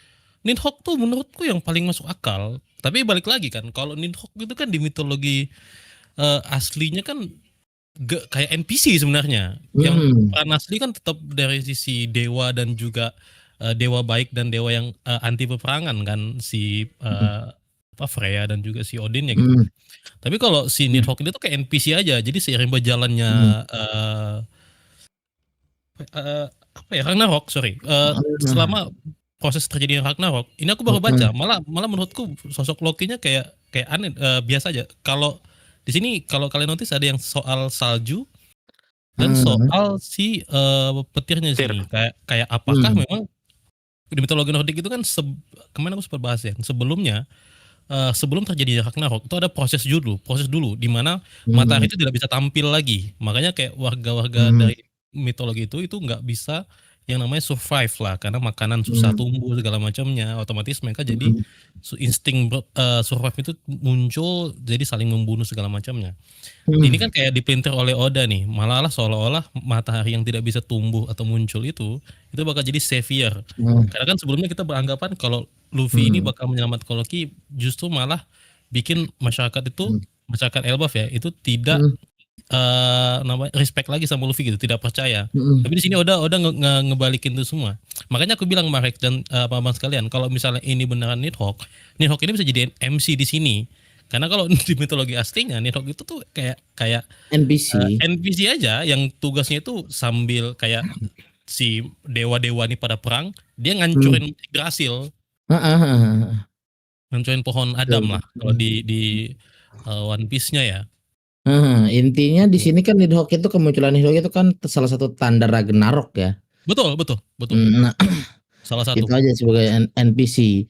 Nidhogg tuh menurutku yang paling masuk akal. Tapi balik lagi kan, kalau Nidhogg itu kan di mitologi aslinya kan kayak NPC sebenarnya. Yang peran asli kan tetap dari sisi dewa dan juga dewa baik dan dewa yang anti peperangan kan, si Freya dan juga si Odin ya gitu. Tapi kalau si Nidhogg itu tuh kayak NPC aja, jadi seiring berjalannya Ragnarok, selama proses terjadinya Ragnarok, ini aku baru baca, malah menurutku sosok Loki-nya kayak aneh, biasa aja. Kalau di sini kalau kalian notice ada yang soal salju dan soal si petirnya di sini, kayak apakah memang di mitologi Nordik itu kan kemarin aku sempat bahas ya, sebelum terjadi Ragnarok itu ada proses dulu di mana matahari itu tidak bisa tampil lagi. Makanya kayak warga-warga dari mitologi itu nggak bisa yang namanya survive lah, karena makanan susah tumbuh segala macamnya, otomatis mereka jadi insting survive itu muncul, jadi saling membunuh segala macamnya. Ini kan kayak dipinter oleh Oda nih, malah seolah-olah matahari yang tidak bisa tumbuh atau muncul itu bakal jadi savior. Karena kan sebelumnya kita beranggapan kalau Luffy ini bakal menyelamatkan Loki, justru malah bikin masyarakat Elbaf ya itu tidak respect lagi sama Luffy gitu, tidak percaya. Tapi di sini Oda ngebalikin itu semua. Makanya aku bilang Marek dan abang sekalian, kalau misalnya ini beneran Nidhogg ini bisa jadi MC di sini. Karena kalau di mitologi aslinya Nidhogg itu tuh kayak NPC aja yang tugasnya itu sambil kayak si dewa-dewa nih pada perang, dia ngancurin Yggdrasil. Nentuin pohon Adam lah kalau di One Piece-nya ya. Intinya di sini kan Nidhogg itu, kemunculan Nidhogg itu kan salah satu tanda Ragnarok ya. Betul. Nah, Salah itu satu. aja sebagai NPC.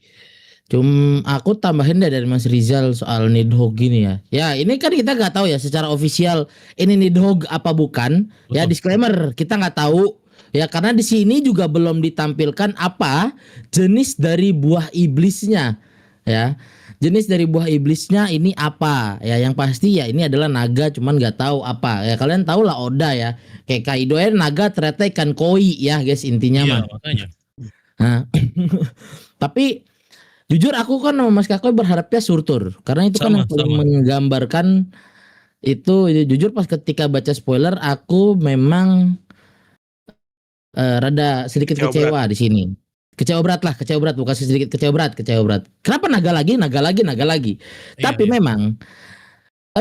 Aku tambahin deh dari Mas Rizal soal Nidhogg gini ya. Ya ini kan kita nggak tahu ya secara ofisial ini Nidhogg apa bukan. Ya Betul. disclaimer, kita nggak tahu. Ya karena di sini juga belum ditampilkan apa jenis dari buah iblisnya. Ya jenis dari buah iblisnya ini apa ya, yang pasti ya ini adalah naga, cuman nggak tahu apa ya. Kalian tahu lah Oda ya, kayak Kaido ya naga ternyata ikan koi ya guys, intinya Iya, mah. makanya. Nah, tapi jujur aku kan sama Mas Kakoy berharapnya Surtur karena itu kan yang paling Sama. menggambarkan itu. Jujur pas ketika baca spoiler aku memang rada sedikit Kecewa kecewa di sini. Kecewa berat, bukan sedikit kecewa berat. Kenapa naga lagi? Iya, Tapi iya.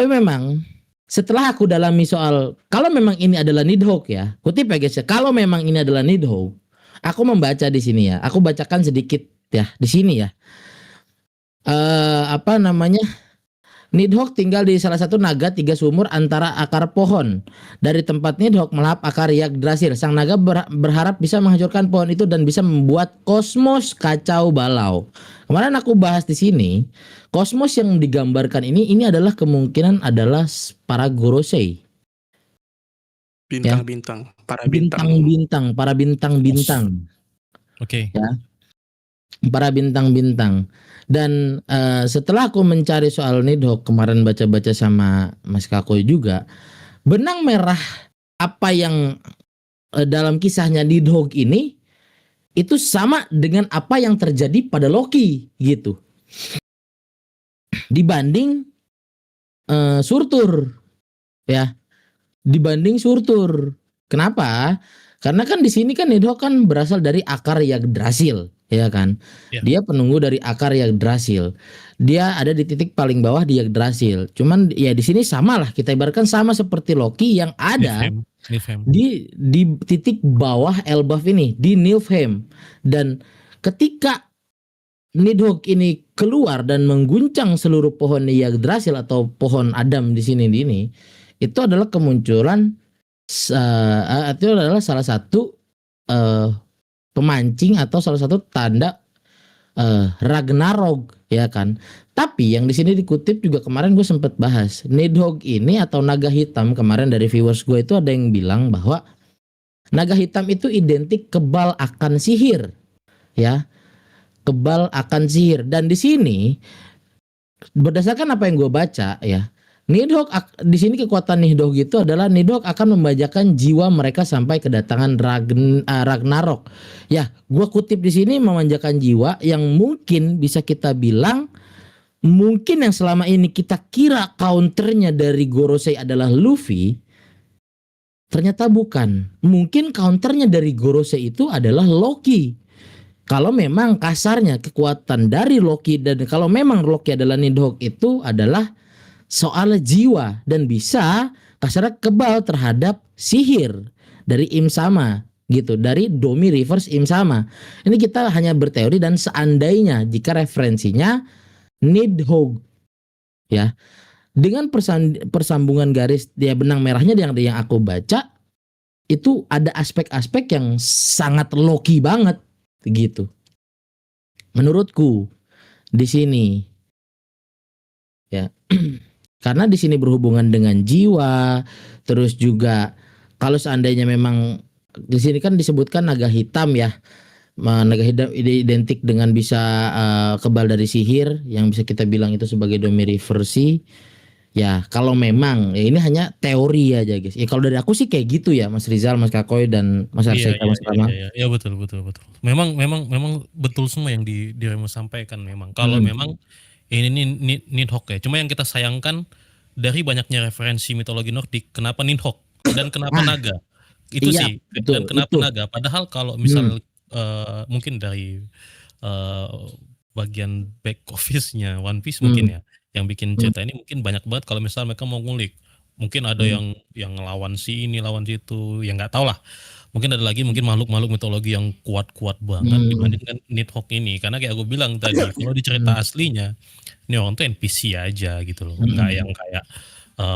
memang setelah aku dalami soal kalau memang ini adalah Nidhogg ya, kutip ya guys ya, kalau memang ini adalah Nidhogg, aku membaca di sini ya, aku bacakan sedikit ya di sini ya. Apa namanya? Nidhogg tinggal di salah satu naga 3 sumur antara akar pohon. Dari tempat Nidhogg melahap akar Yggdrasil. Sang naga berharap bisa menghancurkan pohon itu dan bisa membuat kosmos kacau balau. Kemarin aku bahas di sini, kosmos yang digambarkan ini adalah kemungkinan adalah para Gorosei. Bintang-bintang, para Bintang-bintang. Oke. Ya. Para bintang-bintang. Dan setelah aku mencari soal Nidhogg kemarin, baca-baca sama Mas Kakoy juga, benang merah apa yang dalam kisahnya Nidhogg ini itu sama dengan apa yang terjadi pada Loki gitu. Dibanding Surtur ya. Dibanding Surtur. Kenapa? Karena kan di sini kan Nidhogg kan berasal dari akar Yggdrasil, ya kan? Ya. Dia penunggu dari akar Yggdrasil. Dia ada di titik paling bawah di Yggdrasil. Cuman ya di sini sama lah, kita ibaratkan sama seperti Loki yang ada Niflheim. di titik bawah Elbaf ini, di Niflheim. Dan ketika Nidhogg ini keluar dan mengguncang seluruh pohon Yggdrasil atau pohon Adam di sini itu adalah kemunculan itu adalah salah satu pemancing atau salah satu tanda Ragnarok, ya kan. Tapi yang di sini dikutip juga kemarin gue sempat bahas Nidhogg ini atau naga hitam, kemarin dari viewers gue itu ada yang bilang bahwa naga hitam itu identik kebal akan sihir, ya, kebal akan sihir. Dan di sini berdasarkan apa yang gue baca ya, Nidhogg di sini kekuatan Nidhogg itu adalah Nidhogg akan membajakan jiwa mereka sampai kedatangan Ragnarok. Ya, gua kutip di sini memanjakan jiwa yang mungkin bisa kita bilang mungkin yang selama ini kita kira counternya dari Gorosei adalah Luffy, ternyata bukan. Mungkin counternya dari Gorosei itu adalah Loki. Kalau memang kasarnya kekuatan dari Loki, dan kalau memang Loki adalah Nidhogg itu adalah soal jiwa dan bisa kasarnya kebal terhadap sihir dari Im Sama gitu, dari Domi reverse Im Sama. Ini kita hanya berteori dan seandainya jika referensinya Nidhogg ya, dengan persambungan garis dia benang merahnya yang aku baca itu ada aspek-aspek yang sangat Loki banget gitu menurutku di sini ya. Karena di sini berhubungan dengan jiwa, terus juga kalau seandainya memang di sini kan disebutkan naga hitam ya, naga hitam identik dengan bisa kebal dari sihir, yang bisa kita bilang itu sebagai domi reversi. Ya kalau memang ya ini hanya teori aja guys. Ya kalau dari aku sih kayak gitu ya, Mas Rizal, Mas Kakoy dan Mas Arseka, Mas Rama. Iya betul. Memang betul semua yang Remo sampaikan memang. Kalau memang ini Nidhogg ya. Cuma yang kita sayangkan dari banyaknya referensi mitologi Nordik, kenapa Nidhogg dan kenapa naga? Itu iya, sih. betul, Dan kenapa itu. naga? Padahal kalau misal mungkin dari bagian back office-nya One Piece mungkin ya, yang bikin cerita ini mungkin banyak banget kalau misal mereka mau ngulik. Mungkin ada yang ngelawan si ini, lawan situ, ya nggak tahu lah. Mungkin ada lagi mungkin makhluk-makhluk mitologi yang kuat-kuat banget dibandingkan Nidhogg ini. Karena kayak aku bilang tadi, kalau di cerita aslinya, ini orang tuh NPC aja gitu loh, nggak yang kayak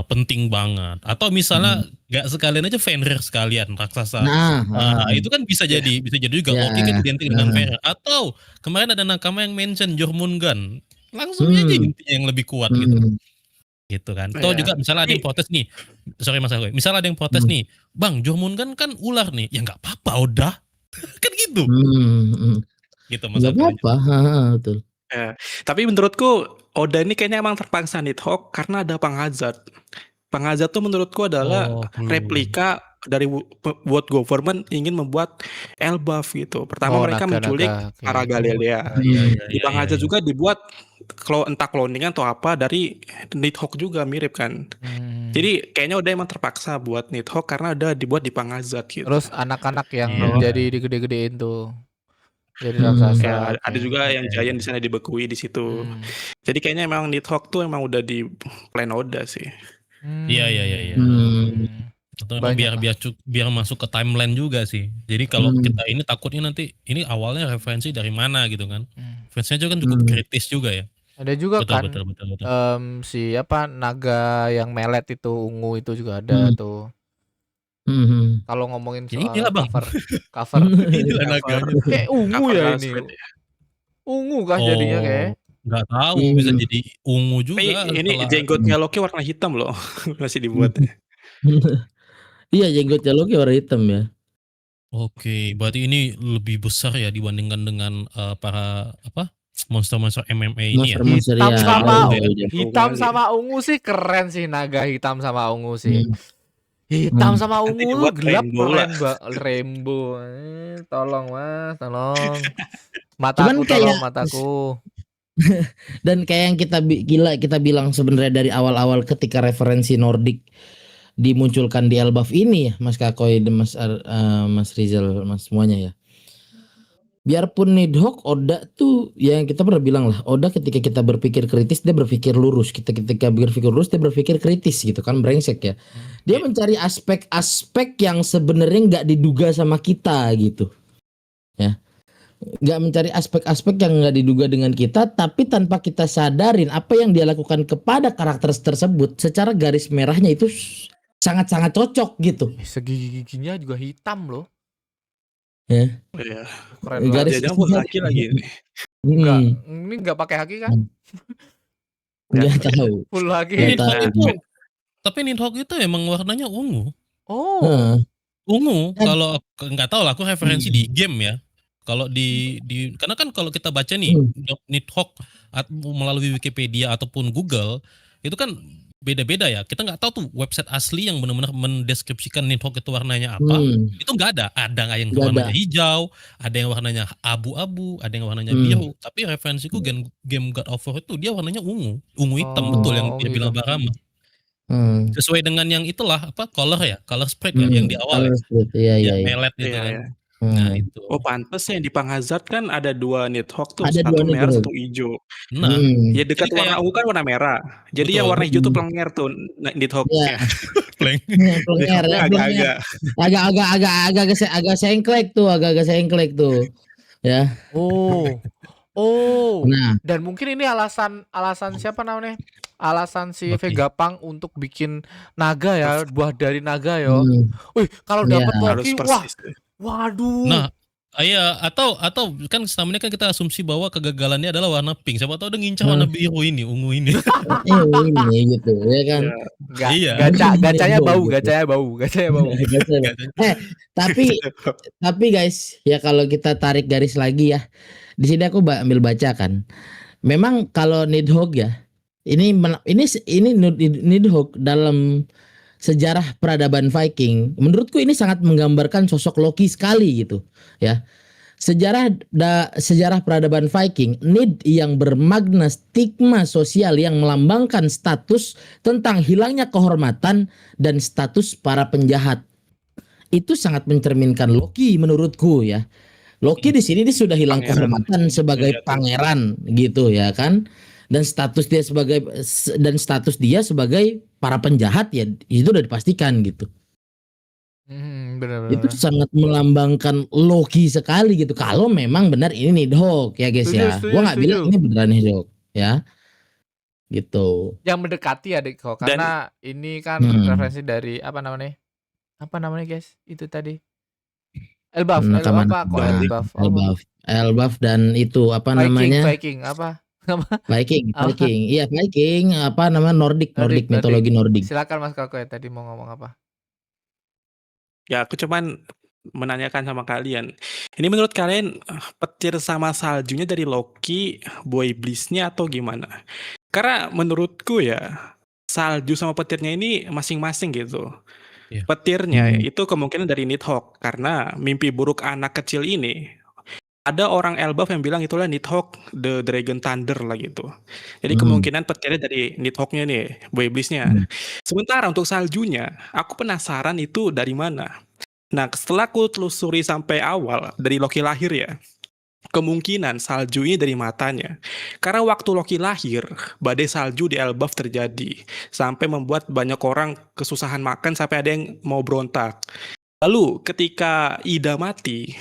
penting banget. Atau misalnya nggak sekalian aja Fenrir sekalian raksasa. Itu kan bisa jadi juga Ya, Loki kan identik dengan Fenrir. Atau kemarin ada nakama yang mention Jormungand, langsung aja intinya yang lebih kuat gitu kan. Atau juga misalnya ada yang protes nih, sorry Mas Agoy, misalnya ada yang protes nih, Bang Jormungand kan ular nih, ya nggak apa-apa udah, kan gitu. Gitu Mas nggak Agoy. apa-apa, betul. Tapi menurutku Oda ini kayaknya emang terpaksa Nidhogg karena ada Panghazard. Panghazard tuh menurutku adalah replika dari world government ingin membuat Elbaf gitu. Pertama mereka menculik para Galilea. Di Panghazard juga dibuat entah cloningan atau apa dari Nidhogg juga mirip kan. Jadi kayaknya udah emang terpaksa buat Nidhogg karena udah dibuat di Panghazard gitu. Terus anak-anak yang jadi digede-gedein tuh. Jadi raksasa. Ada juga yang giant di sana dibekui di situ. Jadi kayaknya emang Nidhogg tuh emang udah di plan Oda sih. Iya. Atau biar masuk ke timeline juga sih. Jadi kalau kita ini takutnya nanti ini awalnya referensi dari mana gitu kan. Referensinya juga kan cukup kritis juga ya. Ada juga betul. si naga yang melet itu ungu itu juga ada tuh. Kalau ngomongin soal cover kayak ungu ya ini. Ungu kan jadinya kayak. Nggak tahu bisa jadi ungu juga. Ini jenggotnya Loki warna hitam loh. Masih dibuat. Iya, jenggotnya Loki warna hitam ya. Oke, berarti ini lebih besar ya dibandingkan dengan para monster-monster MMA ini ya. Hitam sama ungu sih keren sih, naga hitam sama ungu sih. Hitam sama ungu gelap keren rainbow. Tolong Mas, tolong. Mataku. Dan kayak yang kita bilang sebenarnya dari awal-awal ketika referensi Nordik dimunculkan di Elbaf ini ya, Mas Kakoy, Mas Rizal, Mas semuanya ya. Biarpun Nidhogg, Oda tuh yang kita pernah bilang lah, Oda ketika kita berpikir kritis dia berpikir lurus, ketika berpikir lurus dia berpikir kritis gitu kan, brengsek ya. Dia mencari aspek-aspek yang sebenarnya nggak diduga sama kita gitu ya, nggak mencari aspek-aspek yang nggak diduga dengan kita, tapi tanpa kita sadarin apa yang dia lakukan kepada karakter tersebut secara garis merahnya itu sangat-sangat cocok gitu. Segi-giginya juga hitam loh. Ya. Keren banget. Dia full haki lagi ini. Ini nggak pakai haki kan? Nggak tahu. Full haki. Tapi Nidhogg itu emang warnanya ungu. Ungu. Kalau nggak tahu lah, aku referensi di game ya. Kalau karena kan kalau kita baca nih Nidhogg melalui Wikipedia ataupun Google itu kan beda-beda ya. Kita nggak tahu tuh website asli yang benar-benar mendeskripsikan Nidhogg itu warnanya apa. Itu nggak ada. Ada yang warnanya hijau, ada yang warnanya abu-abu, ada yang warnanya biru. Tapi referensiku game God of War itu dia warnanya ungu hitam, betul yang dia bilang Barama. Sesuai dengan yang itulah color spread ya yang di awal ya. Melet gitu kan. Nah itu. Pantes ya di Panghazard kan ada 2 Nidhogg tuh, ada satu merah satu hijau. Ya dekat warna ungu kan warna merah. Jadi betul. Yang warna hijau tuh plenger tuh Nidhogg. Ya. Plenger. Agak sengklek tuh. Ya. Nah. Dan mungkin ini alasan siapa namanya? Alasan si Vegapunk untuk bikin naga ya, buah dari naga ya. Wih, kalau dapat Loki waduh. Nah, iya atau kan selama ini kan kita asumsi bahwa kegagalannya adalah warna pink. Siapa tahu dia ngincar warna biru ini, ungu ini. Ini gitu, ya kan? Gacanya bau. Tapi guys, ya kalau kita tarik garis lagi ya. Di sini aku ambil baca kan. Memang kalau Nidhogg ya, ini Nidhogg dalam sejarah peradaban Viking, menurutku ini sangat menggambarkan sosok Loki sekali gitu ya. Sejarah peradaban Viking, Nid yang bermakna stigma sosial yang melambangkan status tentang hilangnya kehormatan dan status para penjahat. Itu sangat mencerminkan Loki menurutku ya. Loki di sini dia sudah hilang kehormatan sebagai pangeran gitu ya kan. Dan status dia sebagai para penjahat ya itu udah dipastikan gitu. Bener Itu bener. sangat melambangkan Loki sekali gitu. Kalau memang benar ini Nidhogg ya guys Setuju ya. setuju Gua nggak bilang setuju. ini beneran Nidhogg ya, gitu. Yang mendekati ya, Dik, kok, Dan karena ini kan Hmm. referensi dari apa namanya, guys, itu tadi? Elbaf, Nakaman apa kok dari Elbaf? Apa? Elbaf, Elbaf dan itu apa Viking namanya? Viking apa? Apa? Viking, Apa? Viking. Iya, Viking apa namanya? Nordik, Nordik Nordik, Nordik. mitologi Nordik. Silakan Mas Kako ya tadi mau ngomong apa? ya aku cuman menanyakan sama kalian. Ini menurut kalian petir sama saljunya dari Loki, buah iblisnya atau gimana? Karena menurutku ya salju sama petirnya ini masing-masing gitu. Iya. Petirnya Hmm. itu kemungkinan dari Nidhogg karena mimpi buruk anak kecil ini. Ada orang Elbaf yang bilang itulah Nidhogg the Dragon Thunder lah gitu. Jadi kemungkinan petirnya dari Nidhogg-nya nih, buah iblisnya. Hmm. Sementara untuk saljunya, aku penasaran itu dari mana. Nah, setelah aku telusuri sampai awal dari Loki lahir ya, kemungkinan salju ini dari matanya. Karena waktu Loki lahir, badai salju di Elbaf terjadi sampai membuat banyak orang kesusahan makan sampai ada yang mau berontak. Lalu ketika Ida mati,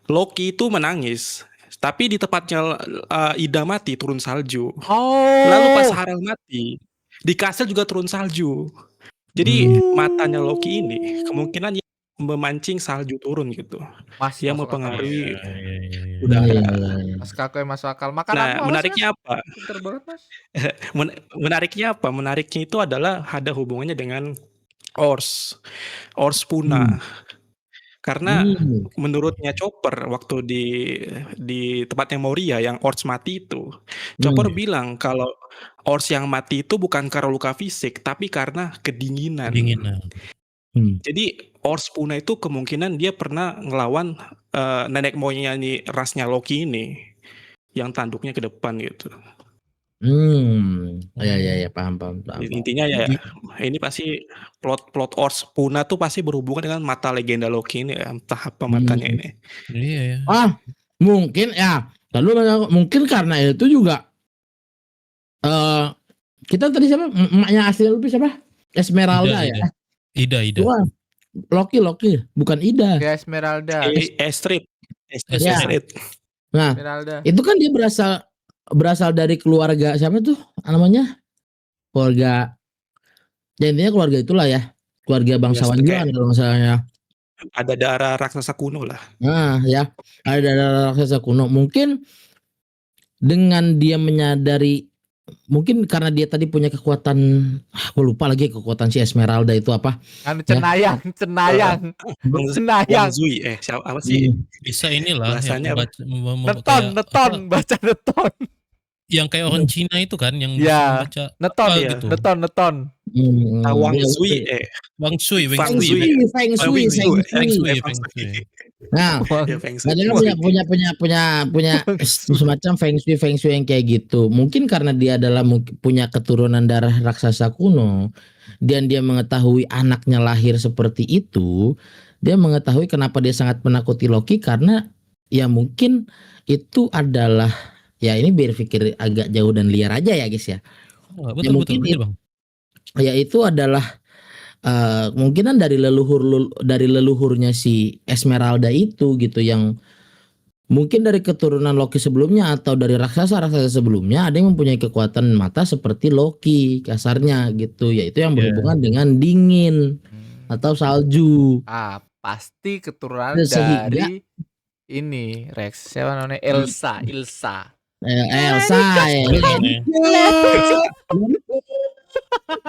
Loki itu menangis. Tapi di tempatnya Ida mati turun salju. Lalu pas Oh. Harald mati, di kastil juga turun salju. Jadi matanya Loki ini kemungkinan memancing salju turun gitu. Masih Yang masuk akal, Mas. mempengaruhi Iya, udara. iya, iya. Mas Kako yang masuk akal. Makan Nah, apa, Mas? menariknya apa? Pinter banget, Mas. Menariknya apa? Menariknya itu adalah ada hubungannya dengan Ors Puna. Karena menurutnya Chopper waktu di tempatnya Moria yang Ors mati itu, Chopper bilang kalau Ors yang mati itu bukan karena luka fisik, tapi karena kedinginan. Jadi Ors Puna itu kemungkinan dia pernah ngelawan nenek moyangnya nih rasnya Loki ini, yang tanduknya ke depan gitu. Ya, paham. Intinya ya, ini pasti plot Ors Puna tuh pasti berhubungan dengan mata legenda Loki ini ya, entah apa matanya ini. Iya ya. Mungkin ya. Lalu mungkin karena itu juga kita tadi siapa? Emaknya asli Luffy siapa? Esmeralda ya. Ida. Wah, Loki, bukan Ida. Ya, Esmeralda. Astrid. Ya. Nah, Esmeralda. itu kan dia berasal dari keluarga siapa tuh namanya? Keluarga. Ya intinya keluarga itulah ya. Keluarga bangsawan Yuan kalau misalnya. Ada darah raksasa kuno lah. Nah, ya. Ada darah raksasa kuno. Mungkin dengan dia menyadari, mungkin karena dia tadi punya kekuatan, aku lupa lagi kekuatan si Esmeralda itu apa. Cenayang. Wang Zui, siapa apa sih? Bisa inilah bahasanya Neton, baca neton. Yang kayak orang Cina itu kan yang ya, baca neton ya. gitu. Neton. Wang Zui, Feng Shui. Nah, dia punya semacam feng shui yang kayak gitu. Mungkin karena dia adalah punya keturunan darah raksasa kuno, dan dia mengetahui anaknya lahir seperti itu, dia mengetahui kenapa dia sangat menakuti Loki karena ya mungkin itu adalah ya ini berpikir agak jauh dan liar aja ya guys ya. Betul, Bang. Ya itu adalah kemungkinan dari leluhurnya si Esmeralda itu gitu, yang mungkin dari keturunan Loki sebelumnya atau dari raksasa sebelumnya ada yang mempunyai kekuatan mata seperti Loki kasarnya gitu, yaitu yang berhubungan dengan dingin atau salju. Pasti keturunan dari ini Rex, siapa namanya? Elsa.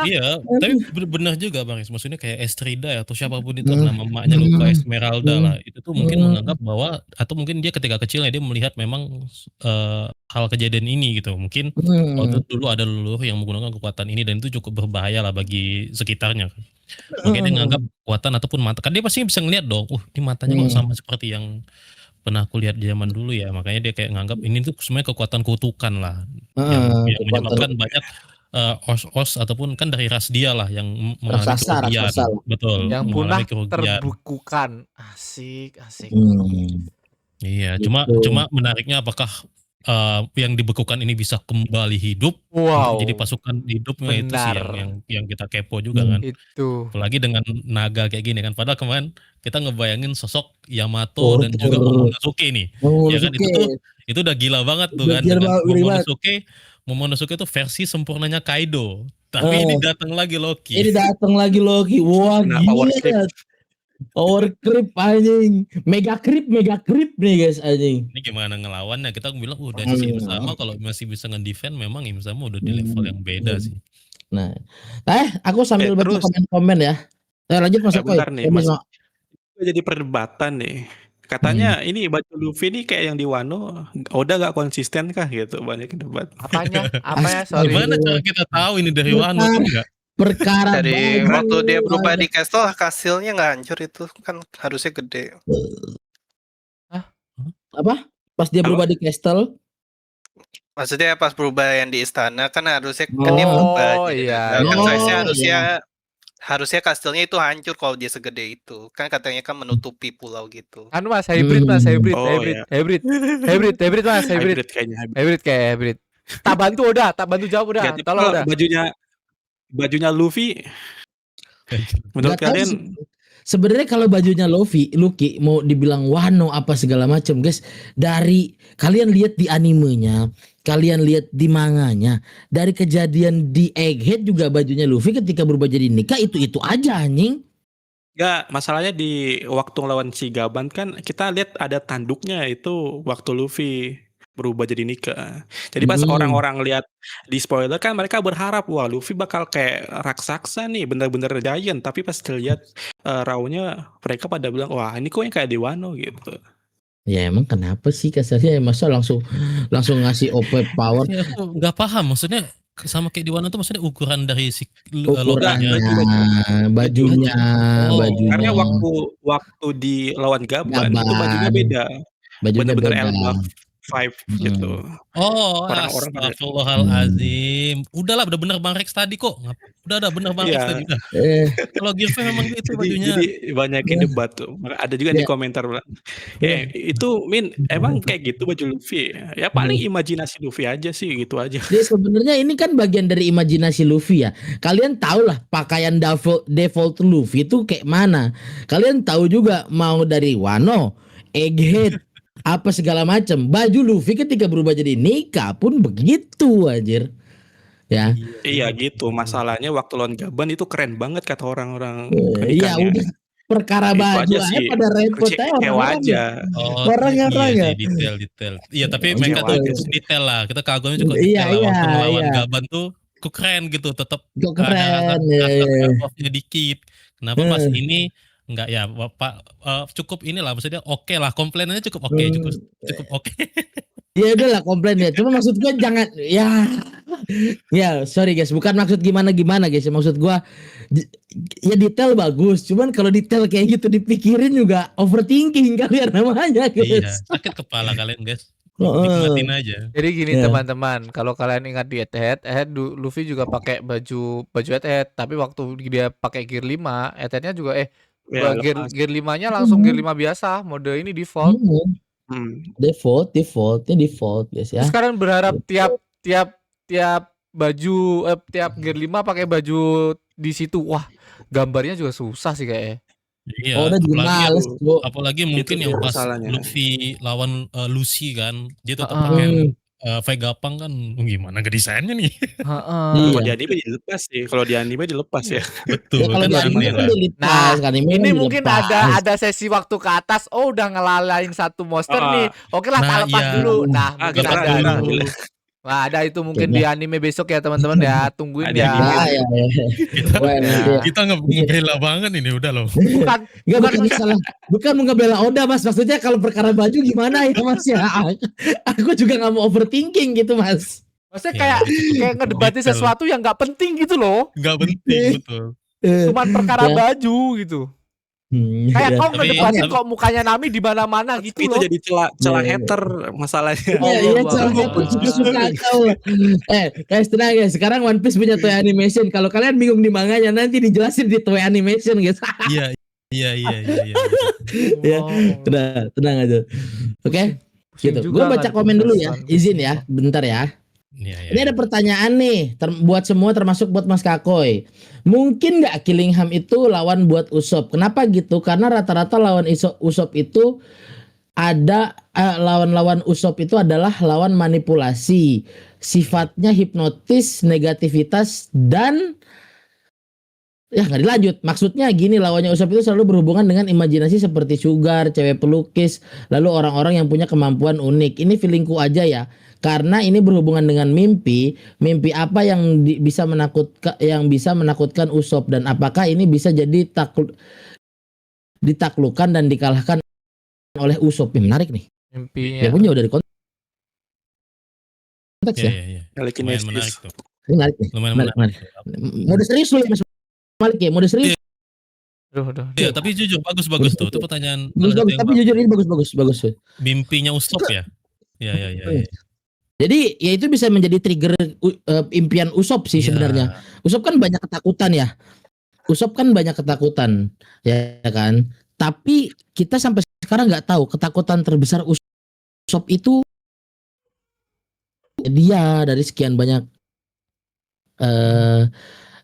Iya, tapi benar juga Bang, maksudnya kayak Estrida ya, atau siapapun itu nama emaknya lupa Esmeralda lah, itu tuh mungkin menganggap bahwa, atau mungkin dia ketika kecilnya dia melihat memang hal kejadian ini gitu, mungkin waktu dulu ada leluhur yang menggunakan kekuatan ini dan itu cukup berbahaya lah bagi sekitarnya. Makanya dia menganggap kekuatan ataupun mata, kan dia pasti bisa ngeliat dong, ini matanya kok sama seperti yang pernah aku lihat di zaman dulu ya, makanya dia kayak nganggap ini tuh sebenarnya kekuatan kutukan lah, yang menyebabkan banyak os ataupun kan dari ras dia lah yang mengalami kerugian. Betul, yang punah terbukukan. Asik. Iya, gitu. Cuma menariknya apakah yang dibekukan ini bisa kembali hidup Wow. untuk jadi pasukan hidupnya, itu sih Benar. yang kita kepo juga kan. Itu. Apalagi dengan naga kayak gini kan. Padahal kemarin kita ngebayangin sosok Yamato dan juga Tur. Momonosuke nih. Ya kan itu udah gila banget tuh Udah kan gila dengan banget. Momonosuke itu versi sempurnanya Kaido. Tapi ini datang lagi Loki. Ini datang lagi Loki. Wah, Kena power gila. creep. Power creep anjing. Mega creep nih guys anjing. Ini gimana ngelawannya? Kita bilang dari sisi Im-sama kalau masih bisa nge-defend, memang Im-sama udah di level yang beda sih. Nah, aku sambil baca terus. komen-komen ya. Lanjut Mas Okoy. Bentar nih, Mas. Jadi perdebatan nih. Katanya ini baju Luffy nih kayak yang di Wano, Oda gak konsisten kah gitu, banyak yang debat. Apanya? Sorry. Gimana cara kita tahu ini dari Wano tuh enggak? Perkara Dari baju. waktu dia berubah di castle, hasilnya nggak hancur itu kan harusnya gede. Apa? Pas dia berubah di castle? Maksudnya pas berubah yang di istana kan harusnya kan dia Oh, berubah. iya. Kan Oh, size-nya harusnya kastilnya itu hancur kalau dia segede itu. Kan katanya kan menutupi pulau gitu. Anu Mas, hybrid Mas, hybrid, Oh, hybrid, iya. hybrid, hybrid Mas, hybrid. Hybrid kayaknya. Hybrid kayak hybrid. Tak bantu jawab udah. Jadi Tolong udah. bajunya Luffy menurut Nggak tahu kalian sih. Sebenarnya kalau bajunya Luffy mau dibilang Wano apa segala macam, guys. Dari kalian lihat di animenya, kalian lihat di manganya, dari kejadian di Egghead juga bajunya Luffy ketika berubah jadi Nika itu aja anjing. Enggak, masalahnya di waktu lawan si Gaban kan kita lihat ada tanduknya itu waktu Luffy berubah jadi Nika. Jadi pas orang-orang lihat di spoiler kan mereka berharap wah Luffy bakal kayak raksasa nih, bener-bener giant. Tapi pas terlihat raw-nya mereka pada bilang wah ini kok yang kayak di Wano gitu. Ya emang kenapa sih kasarnya masa langsung ngasih OP power? Ya, aku nggak paham maksudnya sama kayak di Wano tuh maksudnya ukuran dari si Ukurannya, bajunya. Karena waktu di lawan Gaban itu bajunya beda. Bajunya bener-bener beda. L5 gitu. Astagfirullahalazim. Udahlah udah bener Bang Rex tadi kok. Udah bener Bang Rex tadi udah. Kalau Gear memang gitu bajunya. Jadi banyak yang debat tuh. Ada juga di komentar bilang, itu Min emang kayak gitu baju Luffy. Ya paling imajinasi Luffy aja sih gitu aja. Jadi sebenarnya ini kan bagian dari imajinasi Luffy ya. Kalian tahu lah pakaian default Luffy itu kayak mana. Kalian tahu juga mau dari Wano, Egghead, apa segala macam. Baju Luffy ketika berubah jadi Nika pun begitu anjir. Ya. Iya gitu. Masalahnya waktu lawan Gaban itu keren banget kata orang-orang. Iya udah perkara baju aja pada repot aja. Orang-orang ya. Detail. Iya tapi mereka tuh detail lah. Kita kagumnya cukup detail lah. Waktu melawan Gaban tuh keren gitu. Tetap keren. Off-nya dikit. Kenapa pas ini enggak ya Pak cukup inilah maksudnya oke lah komplainnya cukup oke. Ya udahlah komplain ya. Cuma maksud gua jangan ya sorry guys bukan maksud gimana guys. Maksud gua ya detail bagus. Cuman kalau detail kayak gitu dipikirin juga overthinking kalian namanya guys. Iya sakit kepala kalian guys. Nikmatin aja. Jadi gini teman-teman, kalau kalian ingat di Egghead Luffy juga pakai baju Egghead, tapi waktu dia pakai Gear 5, Eggheadnya juga Gear 5-nya langsung Gear 5 biasa, mode ini default. Default guys ya. Sekarang berharap tiap baju tiap Gear 5 pakai baju di situ. Wah, gambarnya juga susah sih kayaknya. Iya, apalagi mungkin yang pas Luffy lawan Lucy kan, dia tetap pakai Vegapunk kan, gimana ngedesainnya nih? Kalau di anime dilepas sih, ya. Betul. Kalau di anime kan dilepas, ini mungkin ada sesi waktu ke atas. Oh, udah ngelalain satu monster nih. Oke lah, tak lepas dulu. Nah, mungkin ada dulu. Nah, ada itu mungkin di anime besok ya teman-teman ya, tungguin ya. Kita ngebela banget ini udah loh. Bukan ngebela Oda Mas, maksudnya kalau perkara baju gimana ya Mas ya. Aku juga nggak mau overthinking gitu Mas. Maksudnya kayak ngedebatin sesuatu yang nggak penting gitu loh. Nggak penting betul. Cuman perkara baju gitu. Kayak kok ngedebatin kok mukanya Nami di mana-mana gitu loh. Itu jadi celah hater masalahnya. Iya, celah hater suka kau. Guys tenang ya, sekarang One Piece punya toy animation. Kalau kalian bingung di manganya nanti dijelasin di toy animation guys. Iya. Ya, tenang aja. Oke. Pusing gitu. Gue juga baca ngadepin komen dulu ya, perasaan, izin pusing ya, gua. bentar ya. Iya, iya, Ini ada iya. pertanyaan nih buat semua termasuk buat Mas Kakoy. Mungkin nggak Killingham itu lawan buat Usop? Kenapa gitu? Karena rata-rata lawan Usop itu ada lawan-lawan Usop itu adalah lawan manipulasi, sifatnya hipnotis, negativitas dan ya nggak dilanjut. Maksudnya gini, lawannya Usop itu selalu berhubungan dengan imajinasi seperti sugar, cewek pelukis, lalu orang-orang yang punya kemampuan unik. Ini feelingku aja ya. Karena ini berhubungan dengan mimpi, mimpi apa yang bisa menakutkan Usop dan apakah ini bisa jadi ditaklukkan dan dikalahkan oleh Usop? Menarik nih. Mimpinya. Ya pun jauh dari konteks Iya, ya. iya, iya. Lumayan Telekinesis. menarik tuh. Ini menarik nih. Lumayan Menarik. menarik. Mode serius lu ya Mas Malik ya, mode serius. Aduh. Iya, tapi jujur bagus tuh. Itu pertanyaan Bagus, salah satu yang tapi jujur ini bagus. mimpinya Usop ya? Iya, iya, iya, iya. Jadi ya itu bisa menjadi trigger impian Usop sih Iya. sebenarnya. Usop kan banyak ketakutan ya. Ya kan. Tapi kita sampai sekarang nggak tahu ketakutan terbesar Usop itu dia dari sekian banyak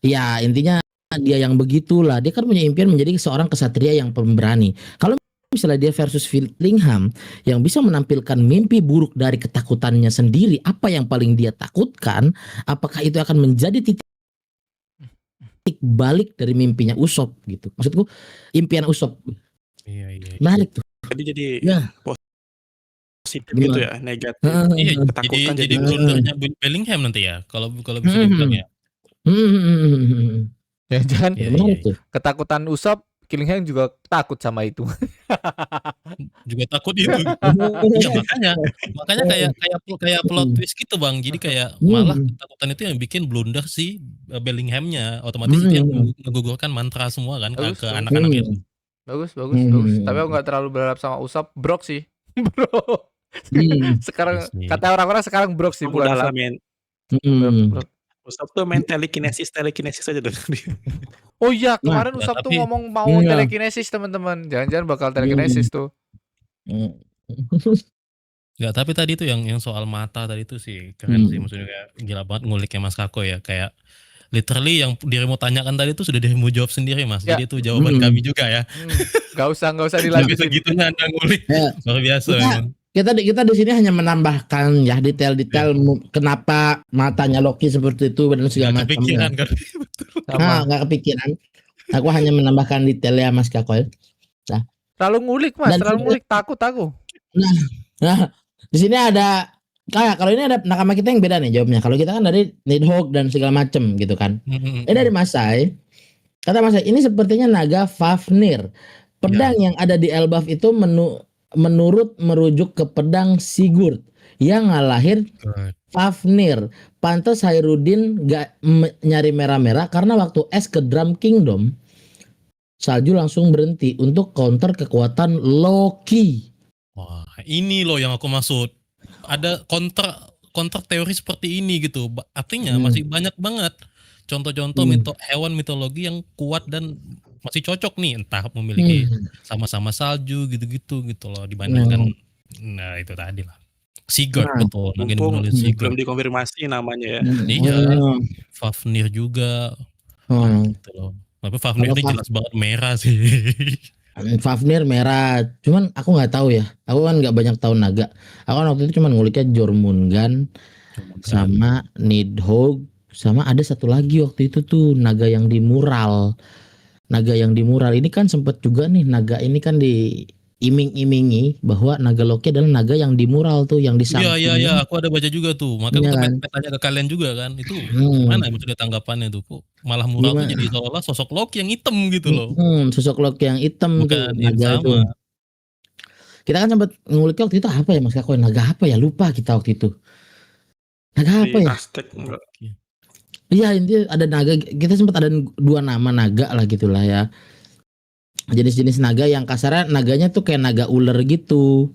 ya intinya dia yang begitulah. Dia kan punya impian menjadi seorang kesatria yang pemberani. Kalau misalnya dia versus Killingham yang bisa menampilkan mimpi buruk dari ketakutannya sendiri, apa yang paling dia takutkan, apakah itu akan menjadi titik balik dari mimpinya Usop gitu. Maksudku impian Usop. Iya, iya. Menarik tuh. Jadi Ya. positif Gimana? gitu ya, negatif. Iya, Ketakutan jadi jadi blundernya Bellingham nanti ya, kalau bisa dibilang ya. Jangan-jangan Iya, Menarik iya. tuh. ketakutan Usop, Killingham juga takut sama itu. Juga takut itu. Iya, makanya kayak plot twist gitu Bang. Jadi kayak malah ketakutan itu yang bikin blunder si Bellinghamnya. Otomatis itu yang menggugurkan mantra semua kan ke Bagus. anak-anak itu. Bagus. Tapi aku nggak terlalu berharap sama Usop. Brok sih. Bro. Sekarang Iya sih. kata orang-orang sekarang Brok sih, Aku bukan udah Usop. main. Brok. Usop tuh main telekinesis aja tuh. Oh iya, kemarin ya, Usop tuh tapi- ngomong mau telekinesis teman-teman. Jangan-jangan bakal telekinesis tuh. Enggak, tapi tadi tuh yang soal mata tadi tuh sih keren sih, maksudnya kayak gila banget nguliknya Mas Kako ya, kayak literally yang dirimu tanyakan tadi tuh sudah dirimu jawab sendiri Mas. Ya. Jadi itu jawaban kami juga ya. Gak usah Tapi dilanjutin. segitunya Anda ngulik. Ya. Luar biasa memang. Kita di sini hanya menambahkan ya detail-detail kenapa matanya Loki seperti itu dan segala Nggak macam. kepikiran kan. Nggak kepikiran. Aku hanya menambahkan detail ya Mas Kakoy. Terlalu ngulik Mas, Dan terlalu ngulik, takut aku. Nah, di sini ada kalau ini ada nakama kita yang beda nih jawabnya. Kalau kita kan dari Nidhogg dan segala macam gitu kan. Ini dari Masai. Kata Masai, ini sepertinya naga Fafnir. Pedang yang ada di Elbaf itu menurut merujuk ke pedang Sigurd yang ngalahin Fafnir. Pantas Hairudin gak nyari merah-merah karena waktu es ke Drum Kingdom salju langsung berhenti untuk counter kekuatan Loki. Wah, ini loh yang aku maksud. Ada counter teori seperti ini gitu. Artinya masih banyak banget contoh-contoh hewan mitologi yang kuat dan masih cocok nih, entah memiliki sama-sama salju gitu-gitu gitu loh dibandingkan nah itu tadi lah. Sigurd betul, Mumpung Sigurd. belum dikonfirmasi namanya ya. Iya. Fafnir juga. Gitu loh. Tapi Fafnir ini jelas banget merah sih. Fafnir merah, cuman aku nggak tahu ya. Aku kan nggak banyak tahu naga. Aku kan waktu itu cuma nguliknya Jormungand sama Nidhogg, sama ada satu lagi waktu itu tuh naga yang di mural. Naga yang di mural ini kan sempat juga nih, naga ini kan diiming-imingi bahwa naga Loki adalah naga yang di mural tuh, yang di samping. Iya, aku ada baca juga tuh. Makanya Iya aku tanya ke kalian juga kan. Itu gimana maksudnya tanggapannya tuh? Kok malah mural tuh jadi seolah sosok Loki yang hitam gitu loh. Sosok Loki yang hitam Bukan tuh, yang naga sama. itu. Kita kan sempat nguliknya waktu itu apa ya Mas Kako? Naga apa ya? Lupa kita waktu itu. Naga apa Di ya? Aztec enggak. Iya, intinya ada naga. Kita sempat ada 2 nama naga lah gitulah ya. Jenis-jenis naga yang kasarnya naganya tuh kayak naga ular gitu.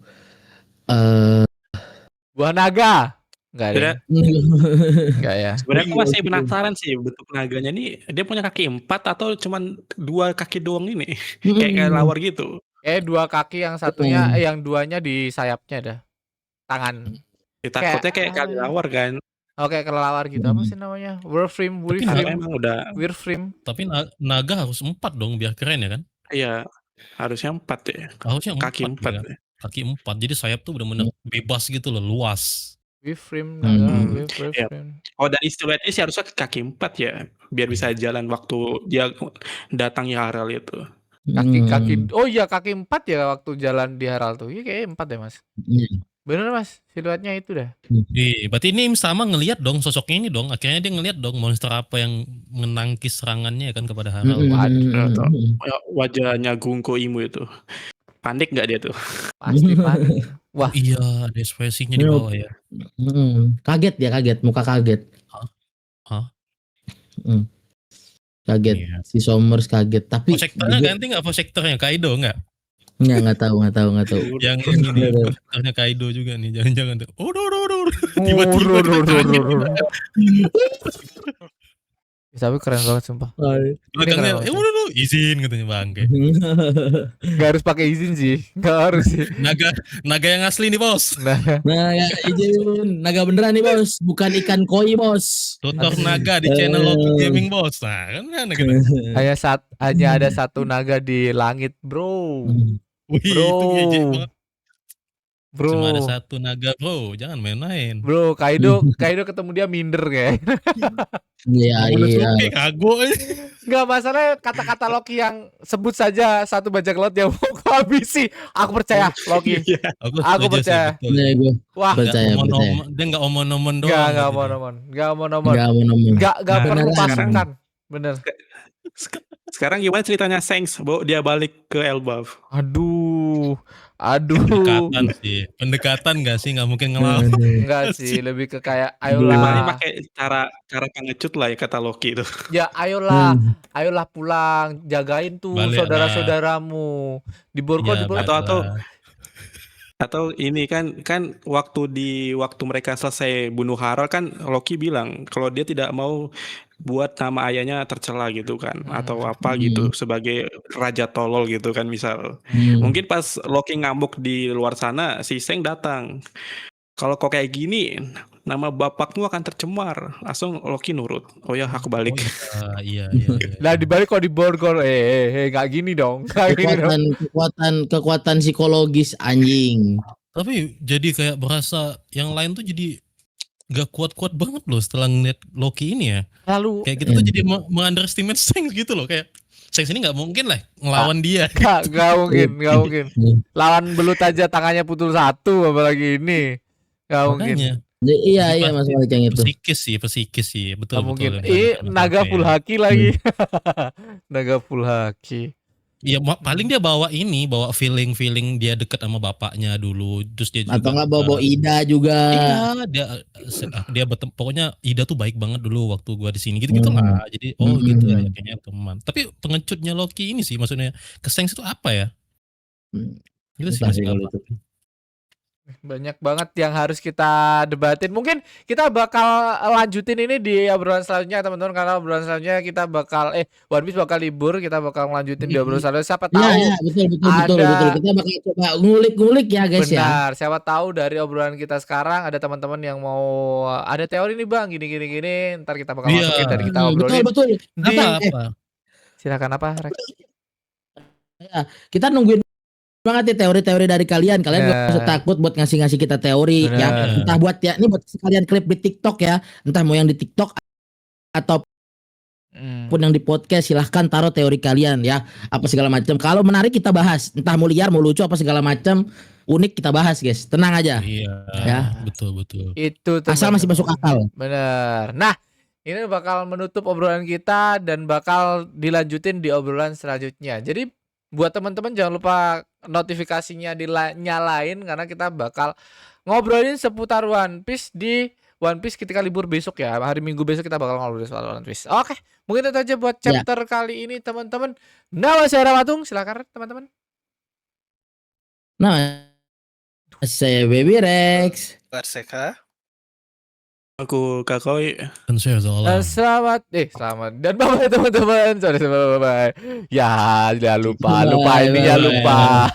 Buah naga. Enggak ada. Enggak ya. Sebenarnya aku masih penasaran sih bentuk naganya nih, dia punya kaki 4 atau cuman 2 kaki doang ini? Kayak lawar gitu. 2 kaki, yang satunya yang 2-nya di sayapnya dah. tangan. Takutnya kayak apa ya? kelelawar kan. Oke, kelelawar gitu. Apa sih namanya? Wireframe. Emang udah Tapi naga harus 4 dong biar keren ya kan? iya, harusnya 4 ya. Harusnya 4 Kaki 4 ya. ya. Kaki 4. Jadi sayap tuh benar-benar bebas gitu loh, luas. Wireframe, naga, Iya. wireframe. Oh, dari siluetnya sih harusnya kaki 4 ya, biar bisa jalan waktu dia datangi Harel itu. Kaki. Oh iya, kaki 4 ya waktu jalan di Harald tuh. Iya kayaknya 4 ya, Mas. Bener, Mas. Siluetnya itu dah. Berarti ini sama ngelihat dong sosoknya ini dong. Akhirnya dia ngelihat dong monster apa yang menangkis serangannya kan kepada Harald. Wajahnya Gungko Imu itu. Panik nggak dia tuh? Pasti panik. Wah, Iya, ada ekspresinya di bawah ya. Kaget dia, muka kaget. Hah? Kaget. Iya. Si Somers kaget. Tapi Voice actor-nya ganti nggak voice actor-nya Kaido nggak? nggak tahu. Yang ini nih, voice actor-nya Kaido juga nih. Jangan-jangan tuh. Tiba-tiba kita kaget. tapi keren banget sumpah. Belakangnya, keren banget izin katanya bangke. Gak harus pakai izin sih. Gak harus sih. Naga yang asli nih bos. Nah, Nah, ya izin. Naga beneran nih bos, bukan ikan koi bos. Tutor naga di channel Loki Gaming bos. Nah kan gitu. hanya ada satu naga di langit, bro. Wih, Bro. itu ngejek banget. Bro. Cuma ada satu naga bro, jangan main-main. Bro, Kaido ketemu dia minder kayak. Iya. Kagok. Gak masalah kata-kata Loki yang sebut saja satu bajak laut yang mau kau habisi. Aku percaya Loki. Aku percaya. Wah, percaya. Dia nggak omon-omon doang. Gak omon-omon. Gak perlu pasukan. Bener. Sekarang gimana ceritanya Shanks? Dia balik ke Elbaf. Aduh. Pendekatan nggak sih? Nggak mungkin ngelawan. Enggak sih, lebih ke kayak ayolah. Pakai cara pengecut lah ya kata Loki itu. Ya ayolah pulang, jagain tuh saudara-saudaramu. Di Borgo atau ini kan waktu mereka selesai bunuh Harald kan Loki bilang kalau dia tidak mau buat nama ayahnya tercela gitu kan, atau apa gitu sebagai raja tolol gitu kan misal. Mungkin pas Loki ngamuk di luar sana si Seng datang. Kalau kok kayak gini nama bapakmu akan tercemar. Langsung Loki nurut. Oh ya aku balik. Iya. Lah dibalik kok di Borgol. Gak gini dong. Kekuatan psikologis anjing. Tapi jadi kayak berasa yang lain tuh jadi gak kuat-kuat banget loh setelah ngeliat Loki ini ya. Lalu kayak gitu tuh jadi mengunderestimate Shanks gitu loh, kayak Shanks ini gak mungkin lah ngelawan dia. Gak mungkin. Lawan belut aja tangannya putus satu, apalagi ini. Gak mungkin. Iya masalah yang itu. Psikis sih, betul. Mungkin. Naga full haki lagi. Naga full haki. Iya, paling dia bawa feeling dia deket sama bapaknya dulu, terus dia atau nggak bawa Ida juga. Iya, dia pokoknya Ida tuh baik banget dulu waktu gua di sini gitu lah. Jadi gitu ya kayaknya teman. Tapi pengecutnya Loki ini sih maksudnya ke Shanks itu apa ya? Gitu sih masih apa. Banyak banget yang harus kita debatin. Mungkin kita bakal lanjutin ini di obrolan selanjutnya teman-teman, karena obrolan selanjutnya kita bakal One Piece bakal libur, kita bakal lanjutin di obrolan selanjutnya. Siapa tahu betul. Kita bakal coba ngulik ya guys. Benar, siapa tahu dari obrolan kita sekarang ada teman-teman yang mau ada teori nih Bang, gini. Ntar kita bakal masukin dari kita obrolin. Betul. Apa? Silakan apa, Rex? Ya, kita nungguin banget ya teori-teori dari kalian gak usah takut buat ngasih kita teori. Ya, entah buat buat sekalian klip di TikTok ya, entah mau yang di TikTok atau pun yang di podcast, silahkan taruh teori kalian ya, apa segala macam. Kalau menarik kita bahas, entah mau liar mau lucu apa segala macam, unik kita bahas guys, tenang aja. Ya betul itu asal masih masuk akal. Bener. Nah, ini bakal menutup obrolan kita dan bakal dilanjutin di obrolan selanjutnya. Jadi buat teman-teman jangan lupa notifikasinya dinyalain, karena kita bakal ngobrolin seputar One Piece di One Piece ketika libur besok ya. Hari Minggu besok kita bakal ngobrolin soal One Piece. Oke, mungkin itu aja buat chapter kali ini teman-teman. Nama saya Ramatung, silakan teman-teman. Nah, saya Baby Rex. Barseka. Aku Kakoi. Dan saya Zola. Selamat dan bye teman-teman. Sorry, bye. Ya, jangan lupa ini ya lupa.